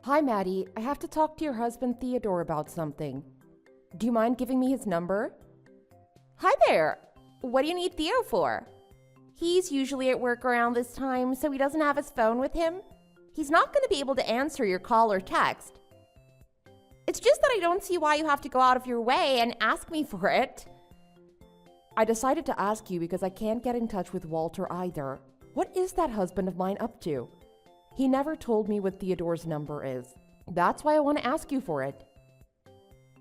Hi, Maddie. I have to talk to your husband Theodore about something. Do you mind giving me his number? Hi there. What do you need Theo for? He's usually at work around this time, so he doesn't have his phone with him. He's not going to be able to answer your call or text. It's just that I don't see why you have to go out of your way and ask me for it. I decided to ask you because I can't get in touch with Walter either. What is that husband of mine up to? He never told me what Theodore's number is. That's why I want to ask you for it.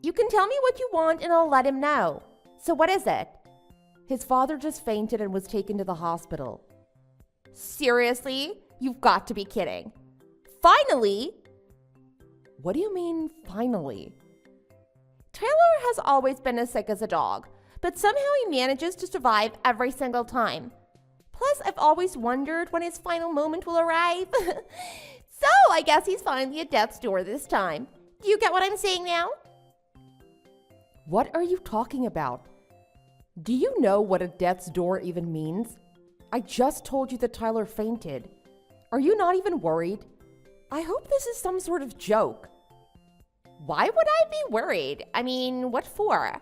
You can tell me what you want and I'll let him know. So what is it? His father just fainted and was taken to the hospital. Seriously? You've got to be kidding. Finally? What do you mean, finally? Taylor has always been as sick as a dog, but somehow he manages to survive every single time. Plus, I've always wondered when his final moment will arrive. So, I guess he's finally at death's door this time. Do you get what I'm saying now? What are you talking about? Do you know what a death's door even means? I just told you that Tyler fainted. Are you not even worried? I hope this is some sort of joke. Why would I be worried? I mean, what for?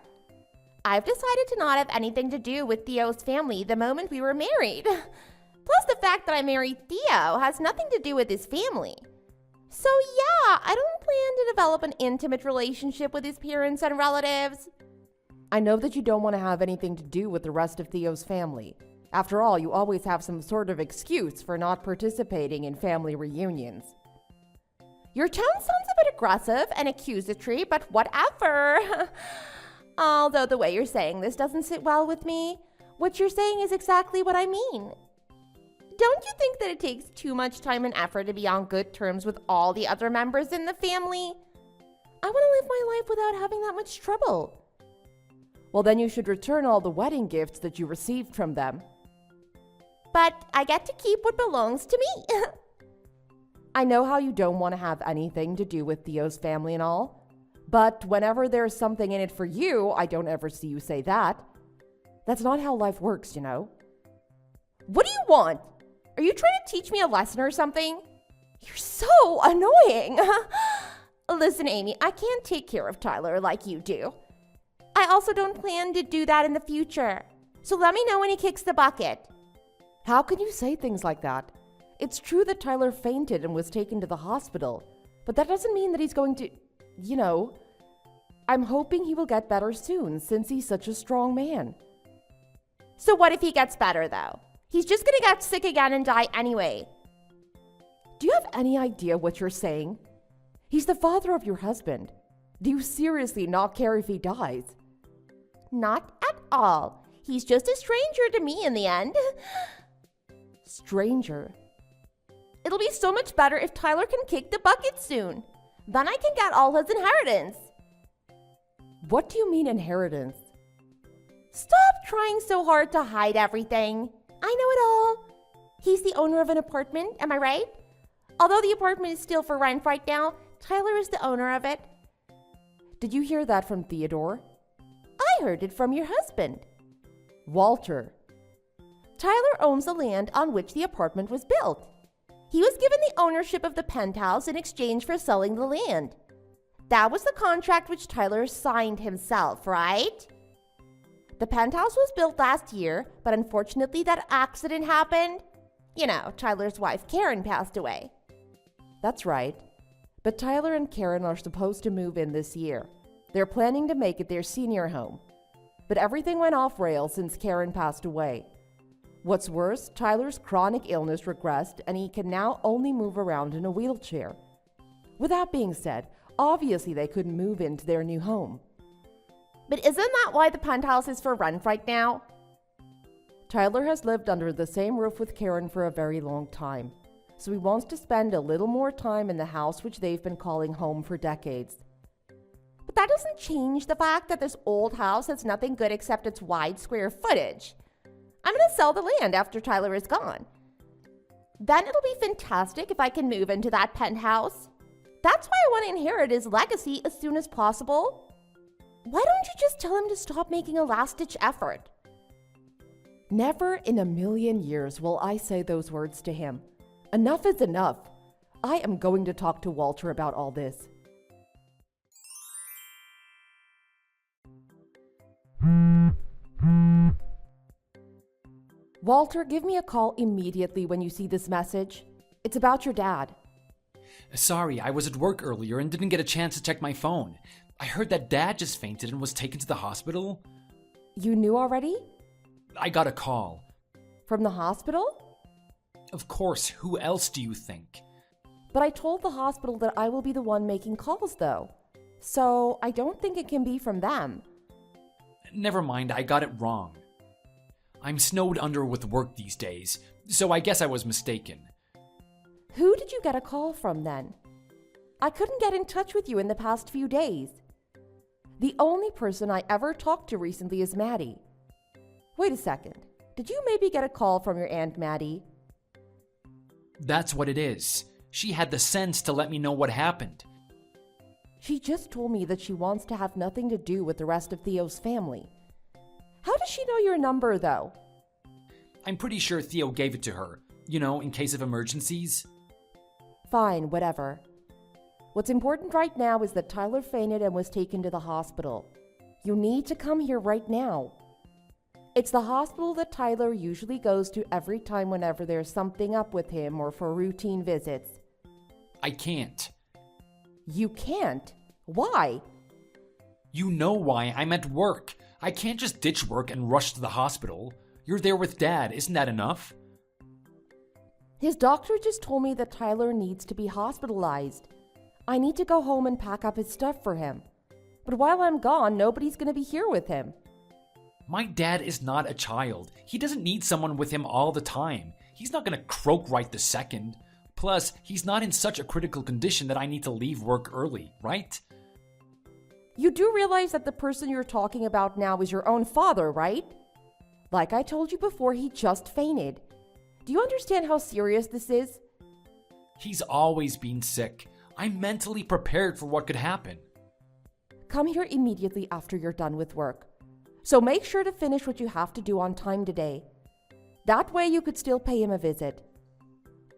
I've decided to not have anything to do with Theo's family the moment we were married. Plus, the fact that I married Theo has nothing to do with his family. So yeah, I don't plan to develop an intimate relationship with his parents and relatives. I know that you don't want to have anything to do with the rest of Theo's family. After all, you always have some sort of excuse for not participating in family reunions. Your tone sounds a bit aggressive and accusatory, but whatever. Although the way you're saying this doesn't sit well with me. What you're saying is exactly what I mean. Don't you think that it takes too much time and effort to be on good terms with all the other members in the family? I want to live my life without having that much trouble. Well, then you should return all the wedding gifts that you received from them. But I get to keep what belongs to me. I know how you don't want to have anything to do with Theo's family and all. But whenever there's something in it for you, I don't ever see you say that. That's not how life works, you know. What do you want? Are you trying to teach me a lesson or something? You're so annoying. Listen, Amy, I can't take care of Tyler like you do. I also don't plan to do that in the future. So let me know when he kicks the bucket. How can you say things like that? It's true that Tyler fainted and was taken to the hospital, but that doesn't mean that he's going to... You know, I'm hoping he will get better soon since he's such a strong man. So what if he gets better, though? He's just gonna get sick again and die anyway. Do you have any idea what you're saying? He's the father of your husband. Do you seriously not care if he dies? Not at all. He's just a stranger to me in the end. Stranger? It'll be so much better if Tyler can kick the bucket soon. Then I can get all his inheritance. What do you mean inheritance? Stop trying so hard to hide everything. I know it all. He's the owner of an apartment, am I right? Although the apartment is still for rent right now, Tyler is the owner of it. Did you hear that from Theodore? I heard it from your husband. Walter. Tyler owns the land on which the apartment was built. He was given the ownership of the penthouse in exchange for selling the land. That was the contract which Tyler signed himself, right? The penthouse was built last year, but unfortunately that accident happened. You know, Tyler's wife Karen passed away. That's right. But Tyler and Karen are supposed to move in this year. They're planning to make it their senior home. But everything went off rails since Karen passed away. What's worse, Tyler's chronic illness regressed and he can now only move around in a wheelchair. With that being said, obviously they couldn't move into their new home. But isn't that why the penthouse is for rent right now? Tyler has lived under the same roof with Karen for a very long time, so he wants to spend a little more time in the house which they've been calling home for decades. But that doesn't change the fact that this old house has nothing good except its wide square footage. I'm going to sell the land after Tyler is gone. Then it'll be fantastic if I can move into that penthouse. That's why I want to inherit his legacy as soon as possible. Why don't you just tell him to stop making a last-ditch effort? Never in a million years will I say those words to him. Enough is enough. I am going to talk to Walter about all this. Walter, give me a call immediately when you see this message. It's about your dad. Sorry, I was at work earlier and didn't get a chance to check my phone. I heard that Dad just fainted and was taken to the hospital. You knew already? I got a call. From the hospital? Of course, who else do you think? But I told the hospital that I will be the one making calls, though. So I don't think it can be from them. Never mind, I got it wrong. I'm snowed under with work these days, so I guess I was mistaken. Who did you get a call from then? I couldn't get in touch with you in the past few days. The only person I ever talked to recently is Maddie. Wait a second. Did you maybe get a call from your Aunt Maddie? That's what it is. She had the sense to let me know what happened. She just told me that she wants to have nothing to do with the rest of Theo's family. How does she know your number, though? I'm pretty sure Theo gave it to her, in case of emergencies. Fine, whatever. What's important right now is that Tyler fainted and was taken to the hospital. You need to come here right now. It's the hospital that Tyler usually goes to every time whenever there's something up with him or for routine visits. I can't. You can't? Why? You know why. I'm at work. I can't just ditch work and rush to the hospital. You're there with Dad. Isn't that enough? His doctor just told me that Tyler needs to be hospitalized. I need to go home and pack up his stuff for him. But while I'm gone, nobody's going to be here with him. My dad is not a child. He doesn't need someone with him all the time. He's not going to croak right this second. Plus, he's not in such a critical condition that I need to leave work early, right? You do realize that the person you're talking about now is your own father, right? Like I told you before, he just fainted. Do you understand how serious this is? He's always been sick. I'm mentally prepared for what could happen. Come here immediately after you're done with work. So make sure to finish what you have to do on time today. That way you could still pay him a visit.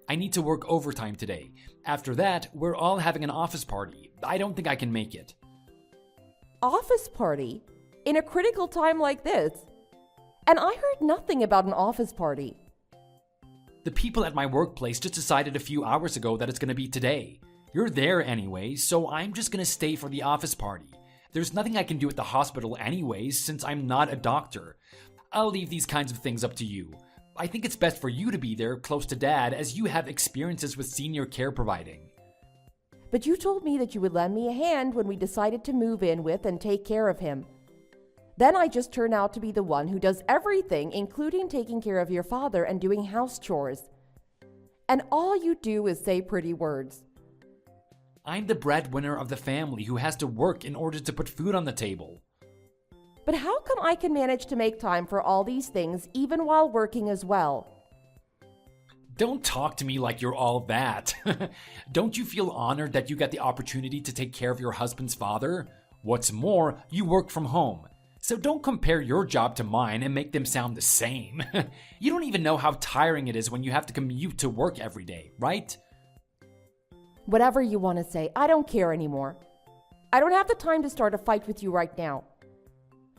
I need to work overtime today. After that, we're all having an office party. I don't think I can make it. Office party? In a critical time like this? And I heard nothing about an office party. The people at my workplace just decided a few hours ago that it's going to be today. You're there anyway, so I'm just going to stay for the office party. There's nothing I can do at the hospital anyways, since I'm not a doctor. I'll leave these kinds of things up to you. I think it's best for you to be there close to Dad, as you have experiences with senior care providing. But you told me that you would lend me a hand when we decided to move in with and take care of him. Then I just turn out to be the one who does everything, including taking care of your father and doing house chores. And all you do is say pretty words. I'm the breadwinner of the family who has to work in order to put food on the table. But how come I can manage to make time for all these things even while working as well? Don't talk to me like you're all that. Don't you feel honored that you get the opportunity to take care of your husband's father? What's more, you work from home. So don't compare your job to mine and make them sound the same. You don't even know how tiring it is when you have to commute to work every day, right? Whatever you want to say, I don't care anymore. I don't have the time to start a fight with you right now.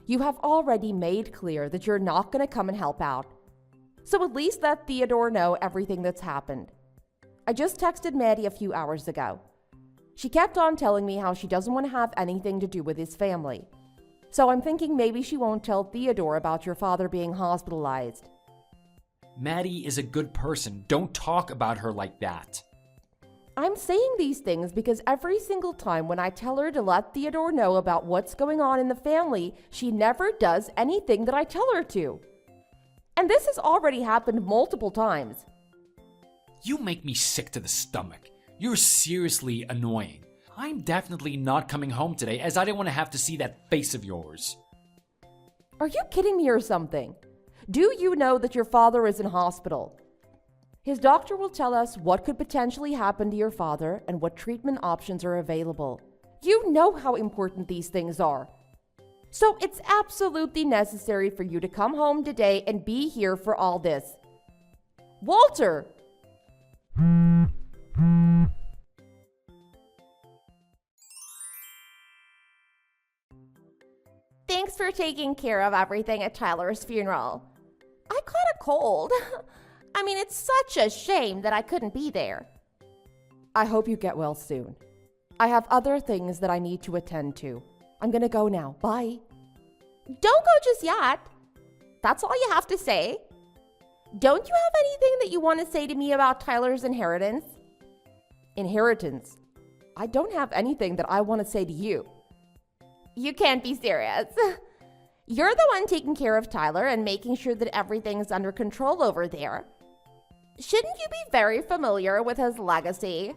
You have already made clear that you're not going to come and help out. So at least let Theodore know everything that's happened. I just texted Maddie a few hours ago. She kept on telling me how she doesn't want to have anything to do with his family. So I'm thinking maybe she won't tell Theodore about your father being hospitalized. Maddie is a good person. Don't talk about her like that. I'm saying these things because every single time when I tell her to let Theodore know about what's going on in the family, she never does anything that I tell her to. And this has already happened multiple times. You make me sick to the stomach. You're seriously annoying. I'm definitely not coming home today as I don't want to have to see that face of yours. Are you kidding me or something? Do you know that your father is in hospital? His doctor will tell us what could potentially happen to your father and what treatment options are available. You know how important these things are. So it's absolutely necessary for you to come home today and be here for all this. Walter! for taking care of everything at Tyler's funeral. I caught a cold. I mean, it's such a shame that I couldn't be there. I hope you get well soon. I have other things that I need to attend to. I'm gonna go now. Bye. Don't go just yet. That's all you have to say. Don't you have anything that you want to say to me about Tyler's inheritance? Inheritance? I don't have anything that I want to say to you. You can't be serious. You're the one taking care of Tyler and making sure that everything's under control over there. Shouldn't you be very familiar with his legacy?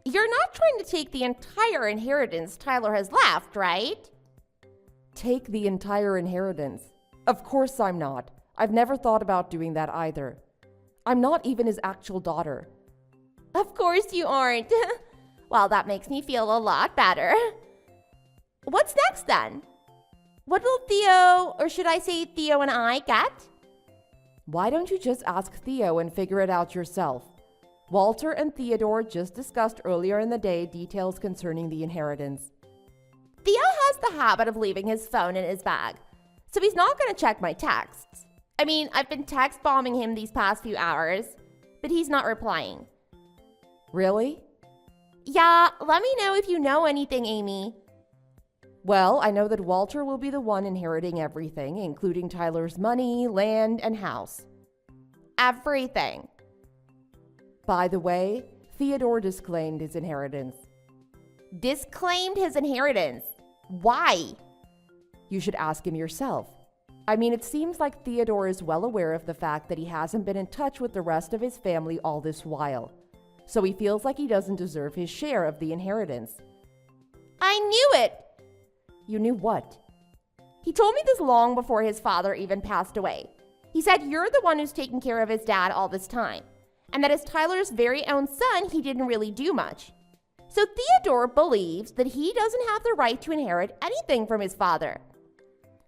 You're not trying to take the entire inheritance Tyler has left, right? Take the entire inheritance? Of course I'm not. I've never thought about doing that either. I'm not even his actual daughter. Of course you aren't. Well, that makes me feel a lot better. What's next then? What will Theo, or should I say Theo and I, get? Why don't you just ask Theo and figure it out yourself? Walter and Theodore just discussed earlier in the day details concerning the inheritance. Theo has the habit of leaving his phone in his bag, so he's not going to check my texts. I mean, I've been text bombing him these past few hours, but he's not replying. Really? Yeah, let me know if you know anything, Amy. Well, I know that Walter will be the one inheriting everything, including Tyler's money, land, and house. Everything. By the way, Theodore disclaimed his inheritance. Disclaimed his inheritance? Why? You should ask him yourself. I mean, it seems like Theodore is well aware of the fact that he hasn't been in touch with the rest of his family all this while. So he feels like he doesn't deserve his share of the inheritance. I knew it! You knew what? He told me this long before his father even passed away. He said you're the one who's taken care of his dad all this time, and that as Tyler's very own son, he didn't really do much. So Theodore believes that he doesn't have the right to inherit anything from his father.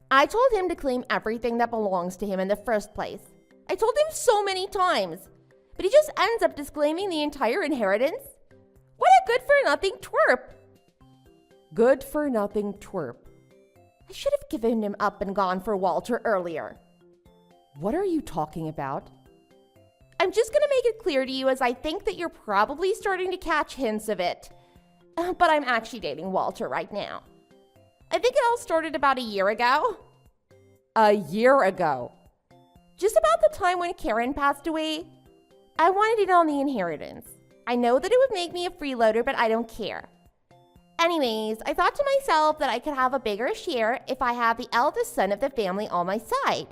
I told him to claim everything that belongs to him in the first place. I told him so many times, but he just ends up disclaiming the entire inheritance. What a good-for-nothing twerp! Good-for-nothing twerp. I should have given him up and gone for Walter earlier. What are you talking about? I'm just going to make it clear to you as I think that you're probably starting to catch hints of it. But I'm actually dating Walter right now. I think it all started about a year ago. A year ago? Just about the time when Karen passed away. I wanted it on the inheritance. I know that it would make me a freeloader, but I don't care. Anyways, I thought to myself that I could have a bigger share if I had the eldest son of the family on my side.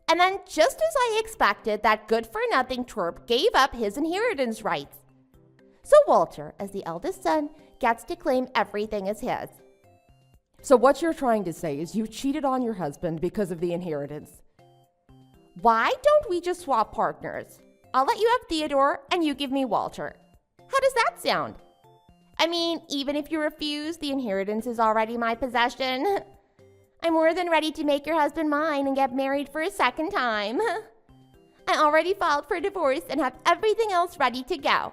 And then, just as I expected, that good-for-nothing twerp gave up his inheritance rights. So Walter, as the eldest son, gets to claim everything as his. So what you're trying to say is you cheated on your husband because of the inheritance. Why don't we just swap partners? I'll let you have Theodore and you give me Walter. How does that sound? I mean, even if you refuse, the inheritance is already my possession. I'm more than ready to make your husband mine and get married for a second time. I already filed for divorce and have everything else ready to go.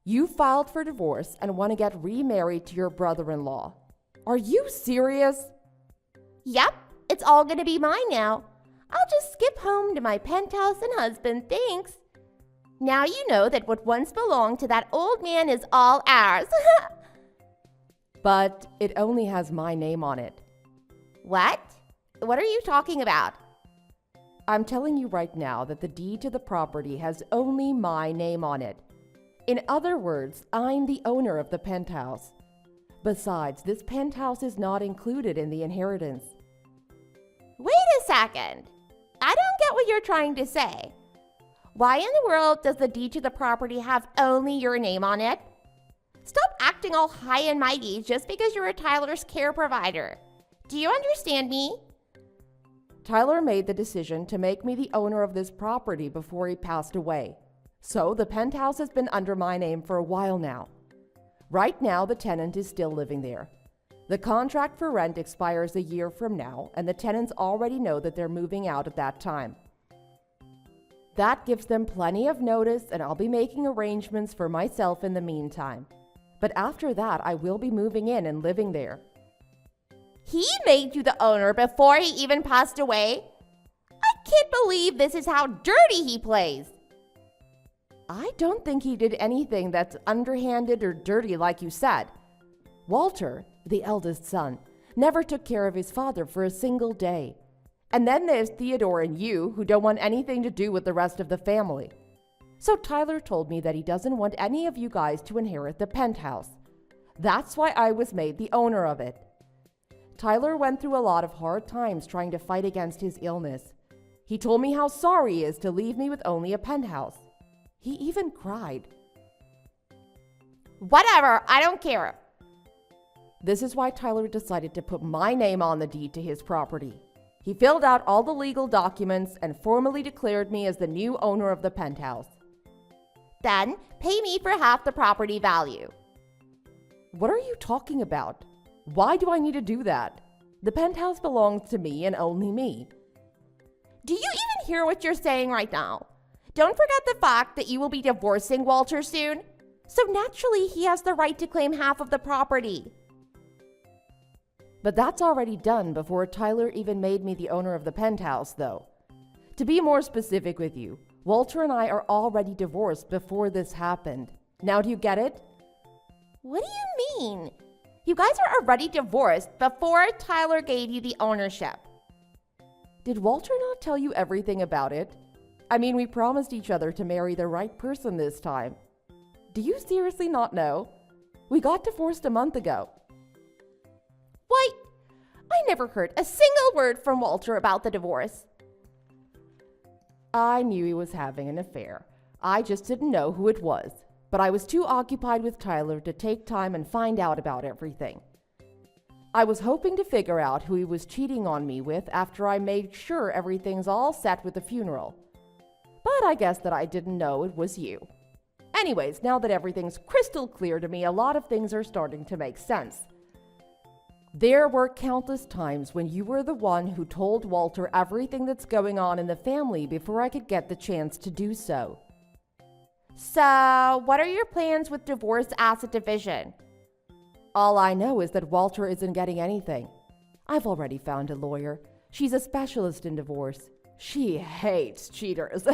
You filed for divorce and want to get remarried to your brother-in-law. Are you serious? Yep, it's all gonna be mine now. I'll just skip home to my penthouse and husband, thanks. Now you know that what once belonged to that old man is all ours. But it only has my name on it. What? What are you talking about? I'm telling you right now that the deed to the property has only my name on it. In other words, I'm the owner of the penthouse. Besides, this penthouse is not included in the inheritance. Wait a second. I don't get what you're trying to say. Why in the world does the deed to the property have only your name on it? Stop acting all high and mighty just because you're a Tyler's care provider. Do you understand me? Tyler made the decision to make me the owner of this property before he passed away. So the penthouse has been under my name for a while now. Right now, the tenant is still living there. The contract for rent expires a year from now, and the tenants already know that they're moving out at that time. That gives them plenty of notice, and I'll be making arrangements for myself in the meantime. But after that, I will be moving in and living there. He made you the owner before he even passed away? I can't believe this is how dirty he plays. I don't think he did anything that's underhanded or dirty like you said. Walter, the eldest son, never took care of his father for a single day. And then there's Theodore and you, who don't want anything to do with the rest of the family. So Tyler told me that he doesn't want any of you guys to inherit the penthouse. That's why I was made the owner of it. Tyler went through a lot of hard times trying to fight against his illness. He told me how sorry he is to leave me with only a penthouse. He even cried. Whatever, I don't care. This is why Tyler decided to put my name on the deed to his property. He filled out all the legal documents and formally declared me as the new owner of the penthouse. Then pay me for half the property value. What are you talking about? Why do I need to do that? The penthouse belongs to me and only me. Do you even hear what you're saying right now? Don't forget the fact that you will be divorcing Walter soon. So naturally, he has the right to claim half of the property. But that's already done before Tyler even made me the owner of the penthouse, though. To be more specific with you, Walter and I are already divorced before this happened. Now do you get it? What do you mean? You guys are already divorced before Tyler gave you the ownership. Did Walter not tell you everything about it? I mean, we promised each other to marry the right person this time. Do you seriously not know? We got divorced a month ago. Why, I never heard a single word from Walter about the divorce. I knew he was having an affair. I just didn't know who it was. But I was too occupied with Tyler to take time and find out about everything. I was hoping to figure out who he was cheating on me with after I made sure everything's all set with the funeral. But I guess that I didn't know it was you. Anyways, now that everything's crystal clear to me, a lot of things are starting to make sense. There were countless times when you were the one who told Walter everything that's going on in the family before I could get the chance to do so. So, what are your plans with divorce asset division? All I know is that Walter isn't getting anything. I've already found a lawyer. She's a specialist in divorce. She hates cheaters.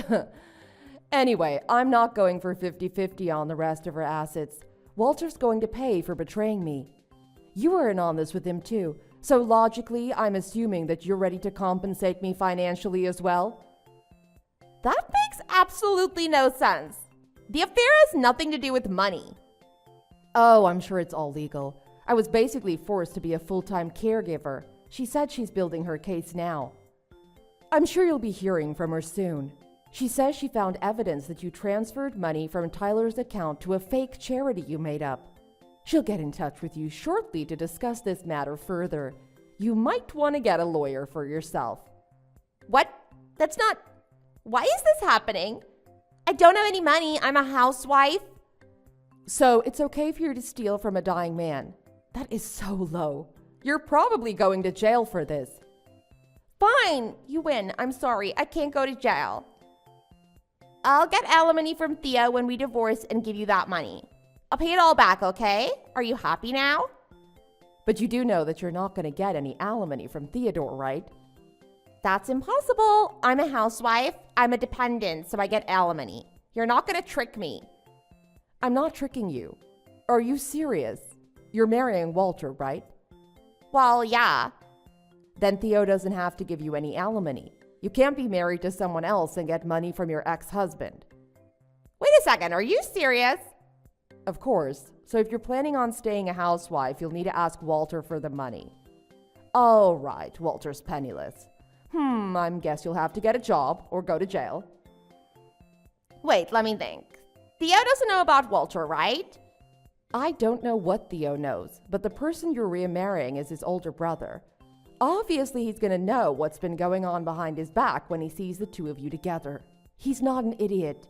Anyway, I'm not going for 50-50 on the rest of her assets. Walter's going to pay for betraying me. You were in on this with him too, so logically, I'm assuming that you're ready to compensate me financially as well. That makes absolutely no sense. The affair has nothing to do with money. Oh, I'm sure it's all legal. I was basically forced to be a full-time caregiver. She said she's building her case now. I'm sure you'll be hearing from her soon. She says she found evidence that you transferred money from Tyler's account to a fake charity you made up. She'll get in touch with you shortly to discuss this matter further. You might want to get a lawyer for yourself. What? That's not... Why is this happening? I don't have any money. I'm a housewife. So it's okay for you to steal from a dying man. That is so low. You're probably going to jail for this. Fine, you win. I'm sorry. I can't go to jail. I'll get alimony from Theo when we divorce and give you that money. I'll pay it all back, okay? Are you happy now? But you do know that you're not going to get any alimony from Theodore, right? That's impossible. I'm a housewife. I'm a dependent, so I get alimony. You're not going to trick me. I'm not tricking you. Are you serious? You're marrying Walter, right? Well, yeah. Then Theo doesn't have to give you any alimony. You can't be married to someone else and get money from your ex-husband. Wait a second, are you serious? Of course. So if you're planning on staying a housewife, you'll need to ask Walter for the money. All right, Walter's penniless. I guess you'll have to get a job or go to jail. Wait, let me think. Theo doesn't know about Walter, right? I don't know what Theo knows, but the person you're remarrying is his older brother. Obviously, he's going to know what's been going on behind his back when he sees the two of you together. He's not an idiot.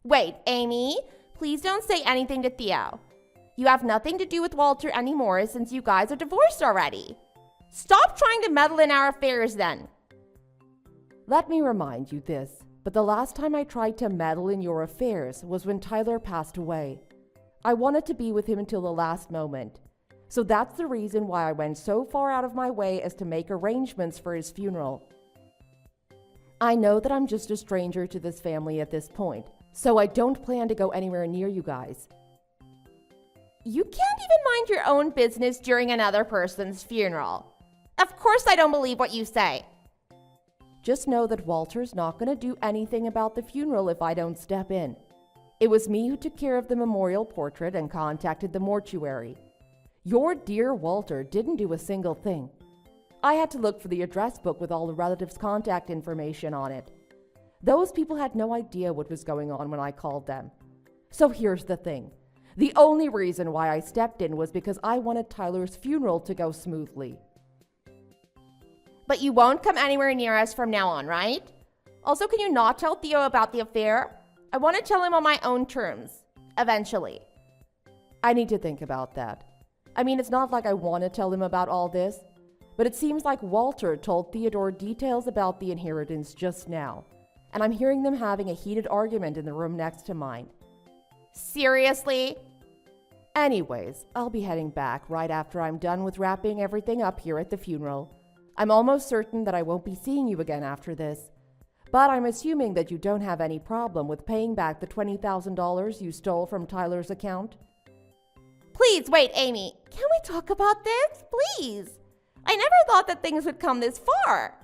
Wait, Amy, please don't say anything to Theo. You have nothing to do with Walter anymore since you guys are divorced already. Stop trying to meddle in our affairs then. Let me remind you this, but the last time I tried to meddle in your affairs was when Tyler passed away. I wanted to be with him until the last moment. So that's the reason why I went so far out of my way as to make arrangements for his funeral. I know that I'm just a stranger to this family at this point, so I don't plan to go anywhere near you guys. You can't even mind your own business during another person's funeral. Of course I don't believe what you say. Just know that Walter's not going to do anything about the funeral if I don't step in. It was me who took care of the memorial portrait and contacted the mortuary. Your dear Walter didn't do a single thing. I had to look for the address book with all the relatives' contact information on it. Those people had no idea what was going on when I called them. So here's the thing. The only reason why I stepped in was because I wanted Tyler's funeral to go smoothly. But you won't come anywhere near us from now on, right? Also, can you not tell Theo about the affair? I want to tell him on my own terms. Eventually. I need to think about that. I mean, it's not like I want to tell him about all this, but it seems like Walter told Theodore details about the inheritance just now, and I'm hearing them having a heated argument in the room next to mine. Seriously? Anyways, I'll be heading back right after I'm done with wrapping everything up here at the funeral. I'm almost certain that I won't be seeing you again after this, but I'm assuming that you don't have any problem with paying back the $20,000 you stole from Tyler's account. Please wait, Amy. Can we talk about this? Please. I never thought that things would come this far.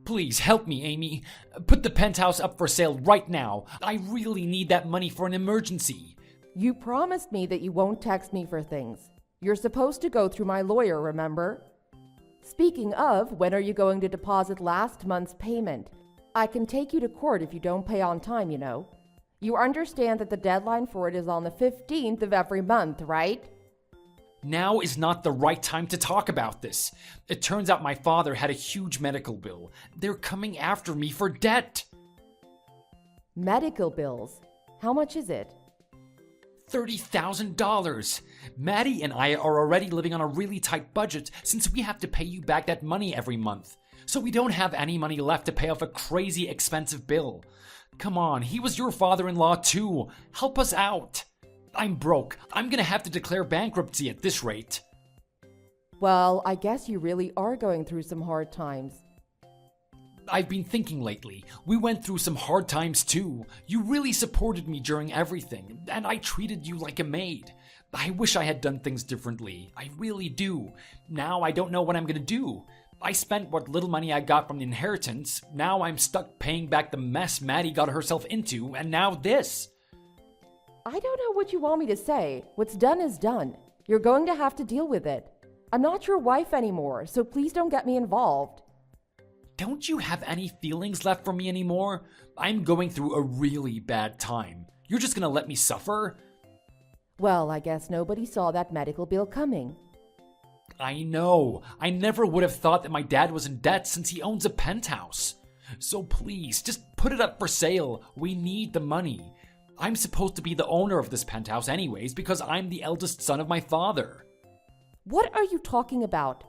Please help me, Amy. Put the penthouse up for sale right now. I really need that money for an emergency. You promised me that you won't text me for things. You're supposed to go through my lawyer, remember? Speaking of, when are you going to deposit last month's payment? I can take you to court if you don't pay on time, you know. You understand that the deadline for it is on the 15th of every month, right? Now is not the right time to talk about this. It turns out my father had a huge medical bill. They're coming after me for debt. Medical bills? How much is it? $30,000. Maddie and I are already living on a really tight budget since we have to pay you back that money every month. So we don't have any money left to pay off a crazy expensive bill. Come on, he was your father-in-law too. Help us out. I'm broke. I'm gonna have to declare bankruptcy at this rate. Well, I guess you really are going through some hard times. I've been thinking lately. We went through some hard times too. You really supported me during everything, and I treated you like a maid. I wish I had done things differently. I really do. Now I don't know what I'm gonna do. I spent what little money I got from the inheritance. Now I'm stuck paying back the mess Maddie got herself into, and now this. I don't know what you want me to say. What's done is done. You're going to have to deal with it. I'm not your wife anymore, so please don't get me involved. Don't you have any feelings left for me anymore? I'm going through a really bad time. You're just gonna let me suffer? Well, I guess nobody saw that medical bill coming. I know. I never would have thought that my dad was in debt since he owns a penthouse. So please, just put it up for sale. We need the money. I'm supposed to be the owner of this penthouse anyways because I'm the eldest son of my father. What are you talking about?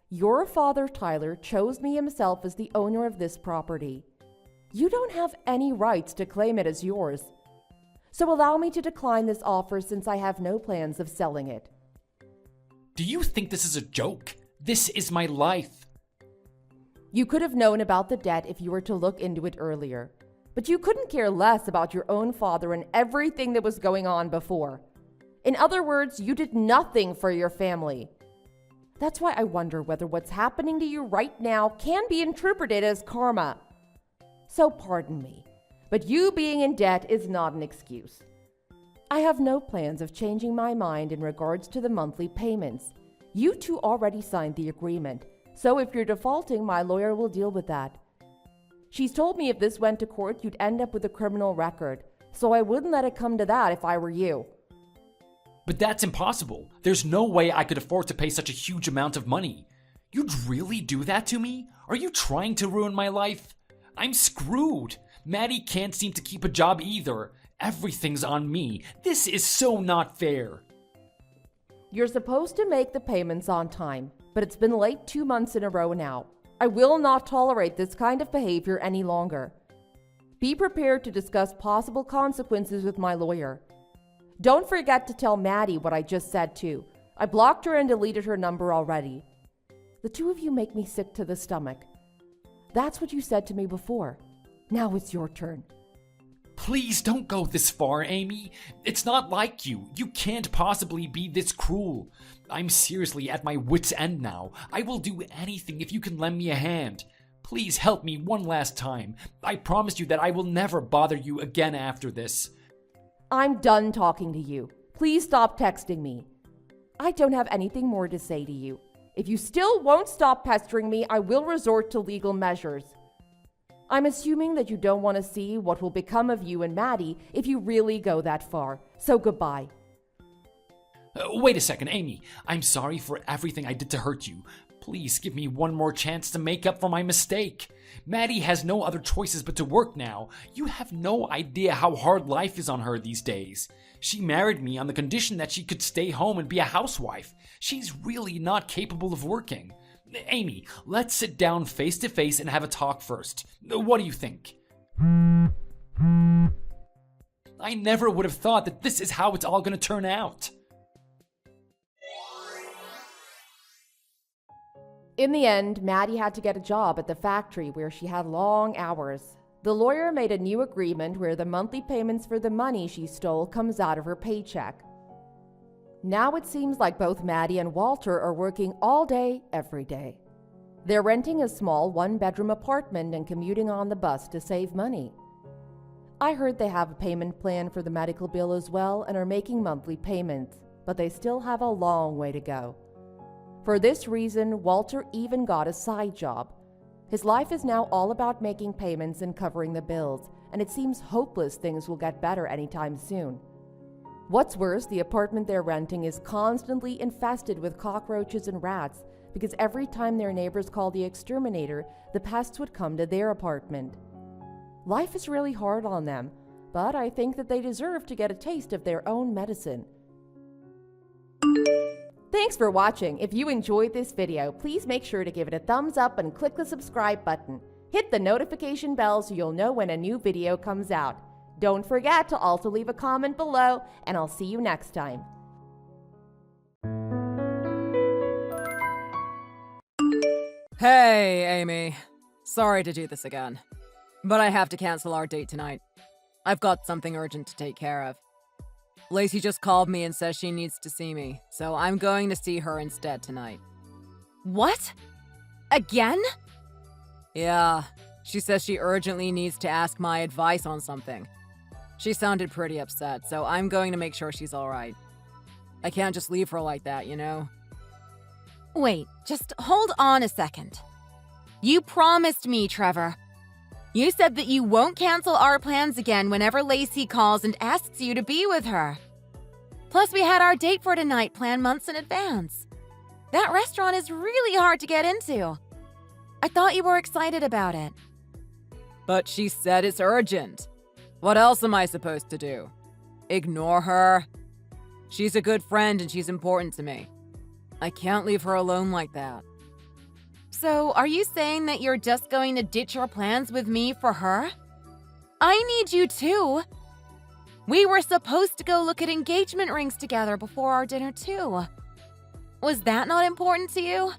Your father, Tyler, chose me himself as the owner of this property. You don't have any rights to claim it as yours. So allow me to decline this offer since I have no plans of selling it. Do you think this is a joke? This is my life. You could have known about the debt if you were to look into it earlier. But you couldn't care less about your own father and everything that was going on before. In other words, you did nothing for your family. That's why I wonder whether what's happening to you right now can be interpreted as karma. So pardon me, but you being in debt is not an excuse. I have no plans of changing my mind in regards to the monthly payments. You two already signed the agreement, so if you're defaulting, my lawyer will deal with that. She's told me if this went to court, you'd end up with a criminal record, so I wouldn't let it come to that if I were you. But that's impossible. There's no way I could afford to pay such a huge amount of money. You'd really do that to me? Are you trying to ruin my life? I'm screwed. Maddie can't seem to keep a job either. Everything's on me. This is so not fair. You're supposed to make the payments on time, but it's been late 2 months in a row now. I will not tolerate this kind of behavior any longer. Be prepared to discuss possible consequences with my lawyer. Don't forget to tell Maddie what I just said too. I blocked her and deleted her number already. The two of you make me sick to the stomach. That's what you said to me before. Now it's your turn. Please don't go this far, Amy. It's not like you. You can't possibly be this cruel. I'm seriously at my wit's end now. I will do anything if you can lend me a hand. Please help me one last time. I promise you that I will never bother you again after this. I'm done talking to you. Please stop texting me. I don't have anything more to say to you. If you still won't stop pestering me, I will resort to legal measures. I'm assuming that you don't want to see what will become of you and Maddie if you really go that far. So goodbye. Wait a second, Amy. I'm sorry for everything I did to hurt you. Please give me one more chance to make up for my mistake. Maddie has no other choices but to work now. You have no idea how hard life is on her these days. She married me on the condition that she could stay home and be a housewife. She's really not capable of working. Amy, let's sit down face to face and have a talk first. What do you think? I never would have thought that this is how it's all going to turn out. In the end, Maddie had to get a job at the factory where she had long hours. The lawyer made a new agreement where the monthly payments for the money she stole comes out of her paycheck. Now it seems like both Maddie and Walter are working all day, every day. They're renting a small one-bedroom apartment and commuting on the bus to save money. I heard they have a payment plan for the medical bill as well and are making monthly payments, but they still have a long way to go. For this reason, Walter even got a side job. His life is now all about making payments and covering the bills, and it seems hopeless things will get better anytime soon. What's worse, the apartment they're renting is constantly infested with cockroaches and rats because every time their neighbors called the exterminator, the pests would come to their apartment. Life is really hard on them, but I think that they deserve to get a taste of their own medicine. Thanks for watching. If you enjoyed this video, please make sure to give it a thumbs up and click the subscribe button. Hit the notification bell so you'll know when a new video comes out. Don't forget to also leave a comment below, and I'll see you next time. Hey, Amy. Sorry to do this again, but I have to cancel our date tonight. I've got something urgent to take care of. Lacey just called me and says she needs to see me, so I'm going to see her instead tonight. What? Again? Yeah, she says she urgently needs to ask my advice on something. She sounded pretty upset, so I'm going to make sure she's alright. I can't just leave her like that, you know? Wait, just hold on a second. You promised me, Trevor. You said that you won't cancel our plans again whenever Lacey calls and asks you to be with her. Plus, we had our date for tonight planned months in advance. That restaurant is really hard to get into. I thought you were excited about it. But she said it's urgent. What else am I supposed to do? Ignore her? She's a good friend and she's important to me. I can't leave her alone like that. So, are you saying that you're just going to ditch your plans with me for her? I need you too. We were supposed to go look at engagement rings together before our dinner too. Was that not important to you?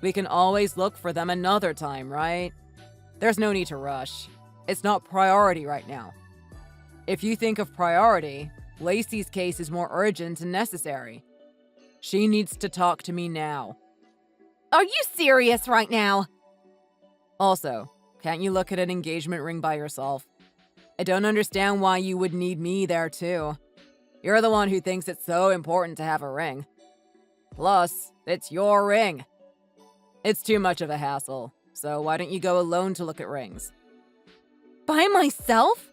We can always look for them another time, right? There's no need to rush. It's not priority right now. If you think of priority, Lacey's case is more urgent and necessary. She needs to talk to me now. Are you serious right now? Also, can't you look at an engagement ring by yourself? I don't understand why you would need me there too. You're the one who thinks it's so important to have a ring. Plus, it's your ring. It's too much of a hassle, so why don't you go alone to look at rings? By myself?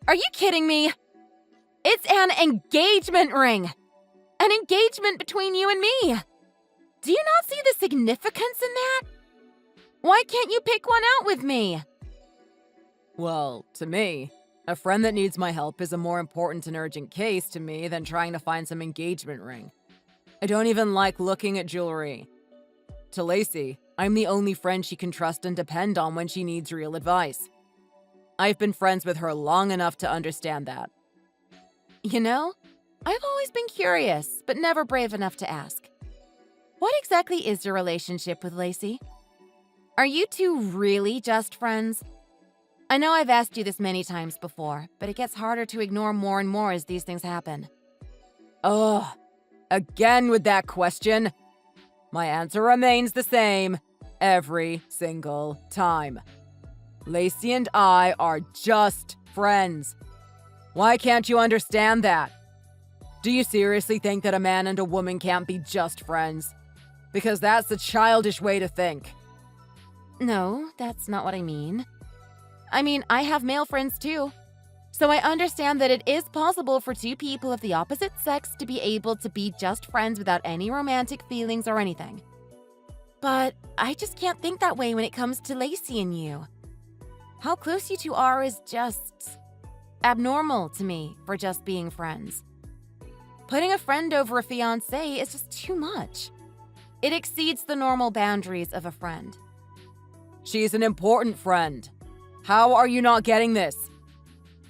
Are you kidding me? It's an engagement ring. An engagement between you and me. Do you not see the significance in that? Why can't you pick one out with me? Well, to me, a friend that needs my help is a more important and urgent case to me than trying to find some engagement ring. I don't even like looking at jewelry. To Lacey, I'm the only friend she can trust and depend on when she needs real advice. I've been friends with her long enough to understand that. You know, I've always been curious, but never brave enough to ask. What exactly is your relationship with Lacey? Are you two really just friends? I know I've asked you this many times before, but it gets harder to ignore more and more as these things happen. Ugh, again with that question? My answer remains the same every single time. Lacey and I are just friends. Why can't you understand that? Do you seriously think that a man and a woman can't be just friends? Because that's a childish way to think. No, that's not what I mean. I have male friends too. So I understand that it is possible for two people of the opposite sex to be able to be just friends without any romantic feelings or anything. But I just can't think that way when it comes to Lacey and you. How close you two are is just abnormal to me for just being friends. Putting a friend over a fiancé is just too much. It exceeds the normal boundaries of a friend. She's an important friend. How are you not getting this?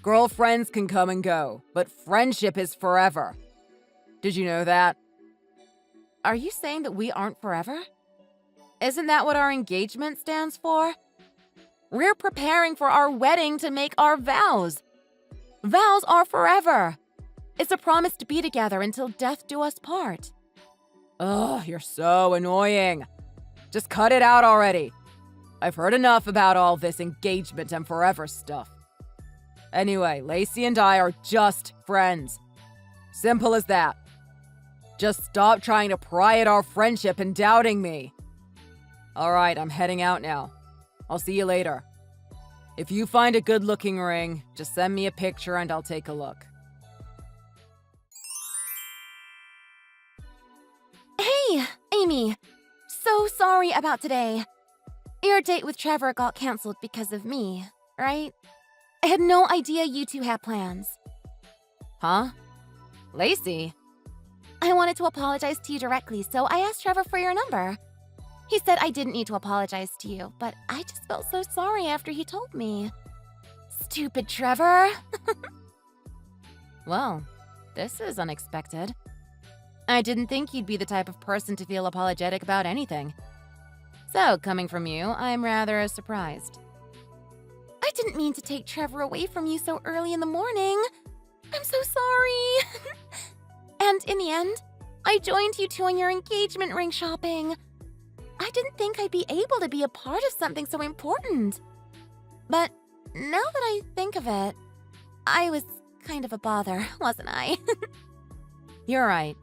Girlfriends can come and go, but friendship is forever. Did you know that? Are you saying that we aren't forever? Isn't that what our engagement stands for? We're preparing for our wedding to make our vows. Vows are forever. It's a promise to be together until death do us part. Ugh, you're so annoying. Just cut it out already. I've heard enough about all this engagement and forever stuff. Anyway, Lacey and I are just friends. Simple as that. Just stop trying to pry at our friendship and doubting me. All right, I'm heading out now. I'll see you later. If you find a good-looking ring, just send me a picture and I'll take a look. Hey, Amy. So sorry about today. Your date with Trevor got canceled because of me, right? I had no idea you two had plans. Huh? Lacey? I wanted to apologize to you directly, so I asked Trevor for your number. He said I didn't need to apologize to you, but I just felt so sorry after he told me. Stupid Trevor. Well, this is unexpected. I didn't think you'd be the type of person to feel apologetic about anything. So, coming from you, I'm rather surprised. I didn't mean to take Trevor away from you so early in the morning. I'm so sorry. And in the end, I joined you two on your engagement ring shopping. I didn't think I'd be able to be a part of something so important. But now that I think of it, I was kind of a bother, wasn't I? You're right.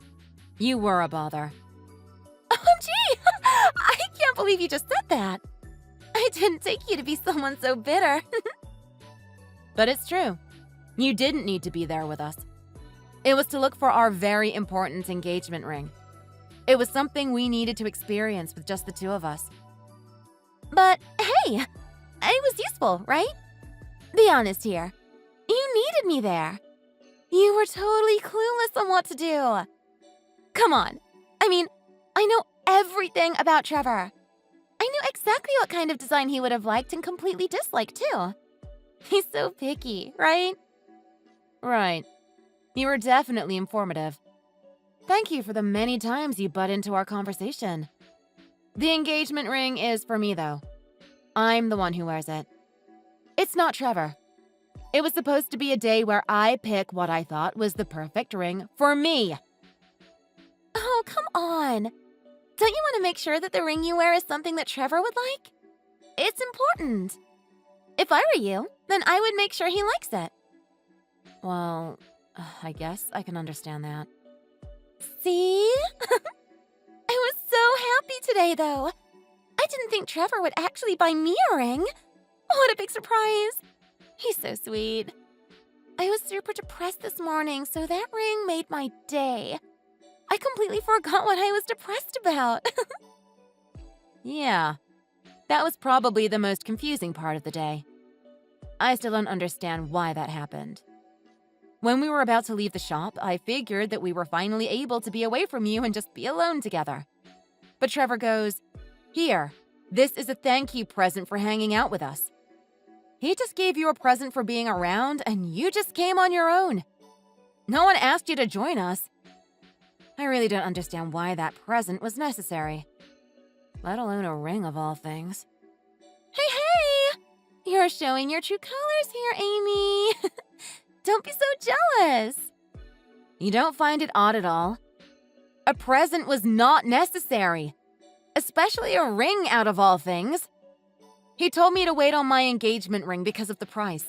You were a bother. OMG! I can't believe you just said that. I didn't take you to be someone so bitter. But it's true. You didn't need to be there with us. It was to look for our very important engagement ring. It was something we needed to experience with just the two of us. But hey, it was useful, right? Be honest here. You needed me there. You were totally clueless on what to do. Come on. I know everything about Trevor. I knew exactly what kind of design he would have liked and completely disliked, too. He's so picky, right? Right. You were definitely informative. Thank you for the many times you butt into our conversation. The engagement ring is for me, though. I'm the one who wears it. It's not Trevor. It was supposed to be a day where I pick what I thought was the perfect ring for me. Oh, come on. Don't you want to make sure that the ring you wear is something that Trevor would like? It's important. If I were you, then I would make sure he likes it. Well, I guess I can understand that. See? I was so happy today, though. I didn't think Trevor would actually buy me a ring. What a big surprise. He's so sweet. I was super depressed this morning, so that ring made my day. I completely forgot what I was depressed about. Yeah, that was probably the most confusing part of the day. I still don't understand why that happened. When we were about to leave the shop, I figured that we were finally able to be away from you and just be alone together. But Trevor goes, "Here, This is a thank you present for hanging out with us. He just gave you a present for being around, and you just came on your own. No one asked you to join us. I really don't understand why that present was necessary. Let alone a ring of all things. Hey! You're showing your true colors here, Amy. Don't be so jealous. You don't find it odd at all? A present was not necessary. Especially a ring out of all things. He told me to wait on my engagement ring because of the price.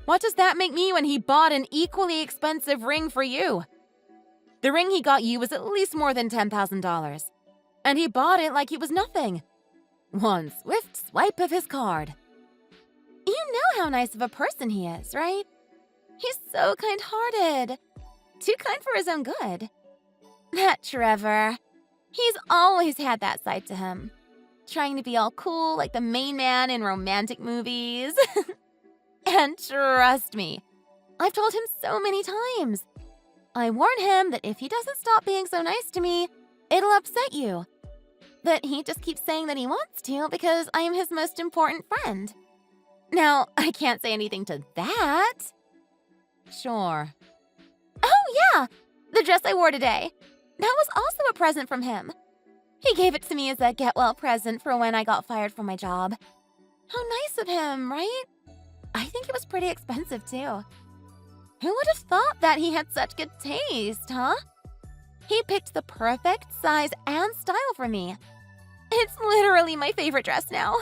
What does that make me when he bought an equally expensive ring for you? The ring he got you was at least more than $10,000. And he bought it like it was nothing. One swift swipe of his card. You know how nice of a person he is, right? He's so kind-hearted. Too kind for his own good. That Trevor. He's always had that side to him. Trying to be all cool like the main man in romantic movies. And trust me, I've told him so many times. I warn him that if he doesn't stop being so nice to me, it'll upset you. But he just keeps saying that he wants to because I am his most important friend. Now, I can't say anything to that. Sure. Oh, yeah! The dress I wore today. That was also a present from him. He gave it to me as a get-well present for when I got fired from my job. How nice of him, right? I think it was pretty expensive, too. Who would have thought that he had such good taste, huh? He picked the perfect size and style for me. It's literally my favorite dress now.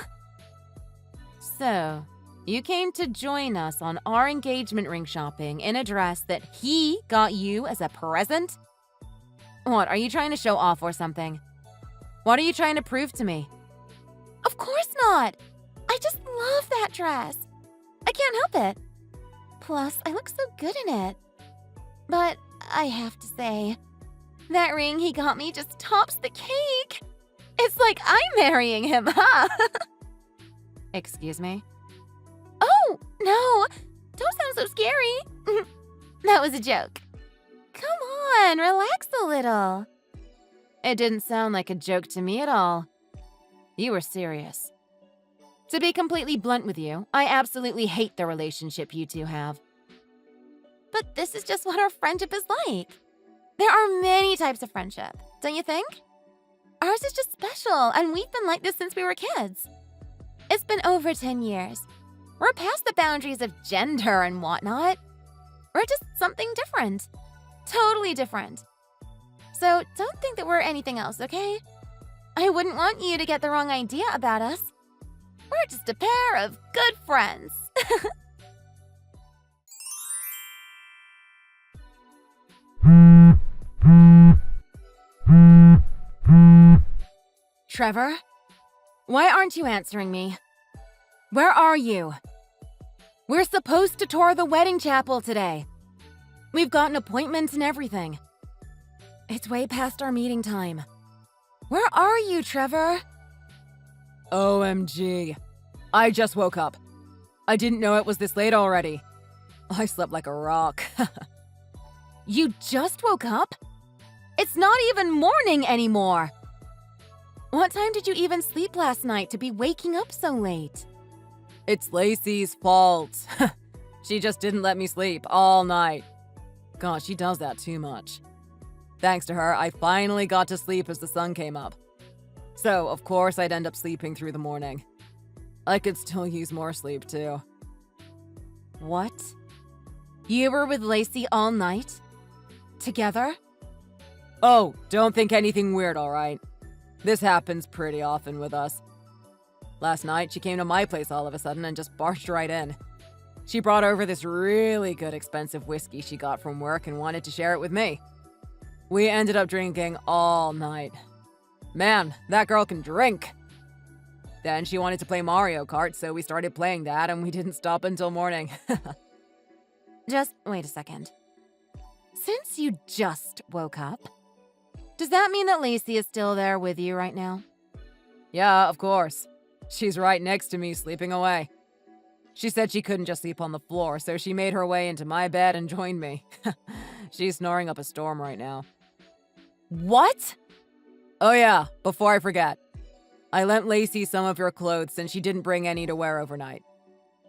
So, you came to join us on our engagement ring shopping in a dress that he got you as a present? What, are you trying to show off or something? What are you trying to prove to me? Of course not! I just love that dress. I can't help it. Plus, I look so good in it. But I have to say, that ring he got me just tops the cake. It's like I'm marrying him, huh? Excuse me? Oh, no! Don't sound so scary. That was a joke. Come on, relax a little. It didn't sound like a joke to me at all. You were serious. To be completely blunt with you, I absolutely hate the relationship you two have. But this is just what our friendship is like. There are many types of friendship, don't you think? Ours is just special, and we've been like this since we were kids. It's been over 10 years. We're past the boundaries of gender and whatnot. We're just something different. Totally different. So don't think that we're anything else, okay? I wouldn't want you to get the wrong idea about us. We're just a pair of good friends. Trevor? Why aren't you answering me? Where are you? We're supposed to tour the wedding chapel today. We've got an appointment and everything. It's way past our meeting time. Where are you, Trevor? OMG. I just woke up. I didn't know it was this late already. I slept like a rock. You just woke up? It's not even morning anymore. What time did you even sleep last night to be waking up so late? It's Lacey's fault. She just didn't let me sleep all night. God, she does that too much. Thanks to her, I finally got to sleep as the sun came up. So, of course, I'd end up sleeping through the morning. I could still use more sleep, too. What? You were with Lacey all night? Together? Oh, don't think anything weird, all right? This happens pretty often with us. Last night, she came to my place all of a sudden and just barged right in. She brought over this really good expensive whiskey she got from work and wanted to share it with me. We ended up drinking all night. Man, that girl can drink. Then she wanted to play Mario Kart, so we started playing that and we didn't stop until morning. Just wait a second. Since you just woke up, does that mean that Lacey is still there with you right now? Yeah, of course. She's right next to me, sleeping away. She said she couldn't just sleep on the floor, so she made her way into my bed and joined me. She's snoring up a storm right now. What? Oh yeah, before I forget. I lent Lacey some of your clothes since she didn't bring any to wear overnight.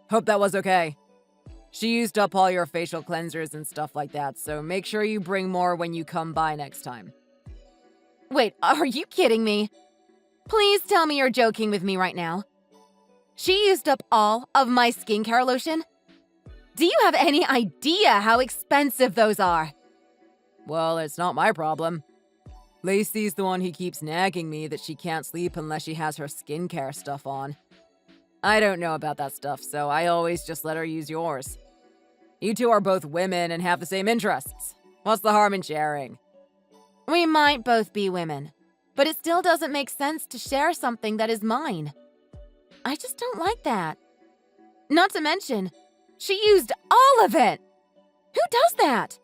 Hope that was okay. She used up all your facial cleansers and stuff like that, so make sure you bring more when you come by next time. Wait, are you kidding me? Please tell me you're joking with me right now. She used up all of my skincare lotion? Do you have any idea how expensive those are? Well, it's not my problem. Lacey's the one who keeps nagging me that she can't sleep unless she has her skincare stuff on. I don't know about that stuff, so I always just let her use yours. You two are both women and have the same interests. What's the harm in sharing? We might both be women, but it still doesn't make sense to share something that is mine. I just don't like that. Not to mention, she used all of it. Who does that?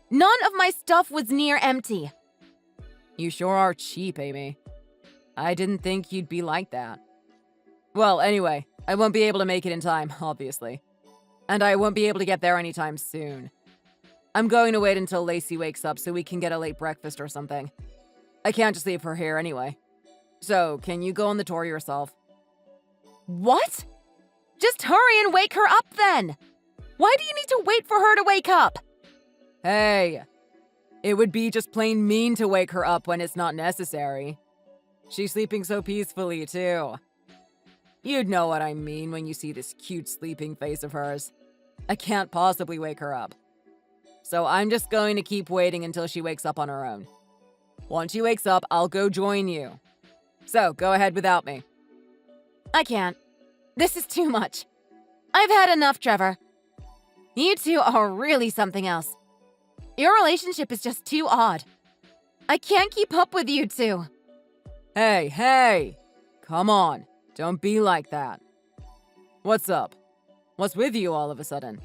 None of my stuff was near empty. You sure are cheap, Amy. I didn't think you'd be like that. Well, anyway, I won't be able to make it in time, obviously. And I won't be able to get there anytime soon. I'm going to wait until Lacey wakes up so we can get a late breakfast or something. I can't just leave her here anyway. So, can you go on the tour yourself? What? Just hurry and wake her up then! Why do you need to wait for her to wake up? Hey! It would be just plain mean to wake her up when it's not necessary. She's sleeping so peacefully, too. You'd know what I mean when you see this cute sleeping face of hers. I can't possibly wake her up. So I'm just going to keep waiting until she wakes up on her own. Once she wakes up, I'll go join you. So, go ahead without me. I can't. This is too much. I've had enough, Trevor. You two are really something else. Your relationship is just too odd. I can't keep up with you two. Hey! Come on, don't be like that. What's up? What's with you all of a sudden?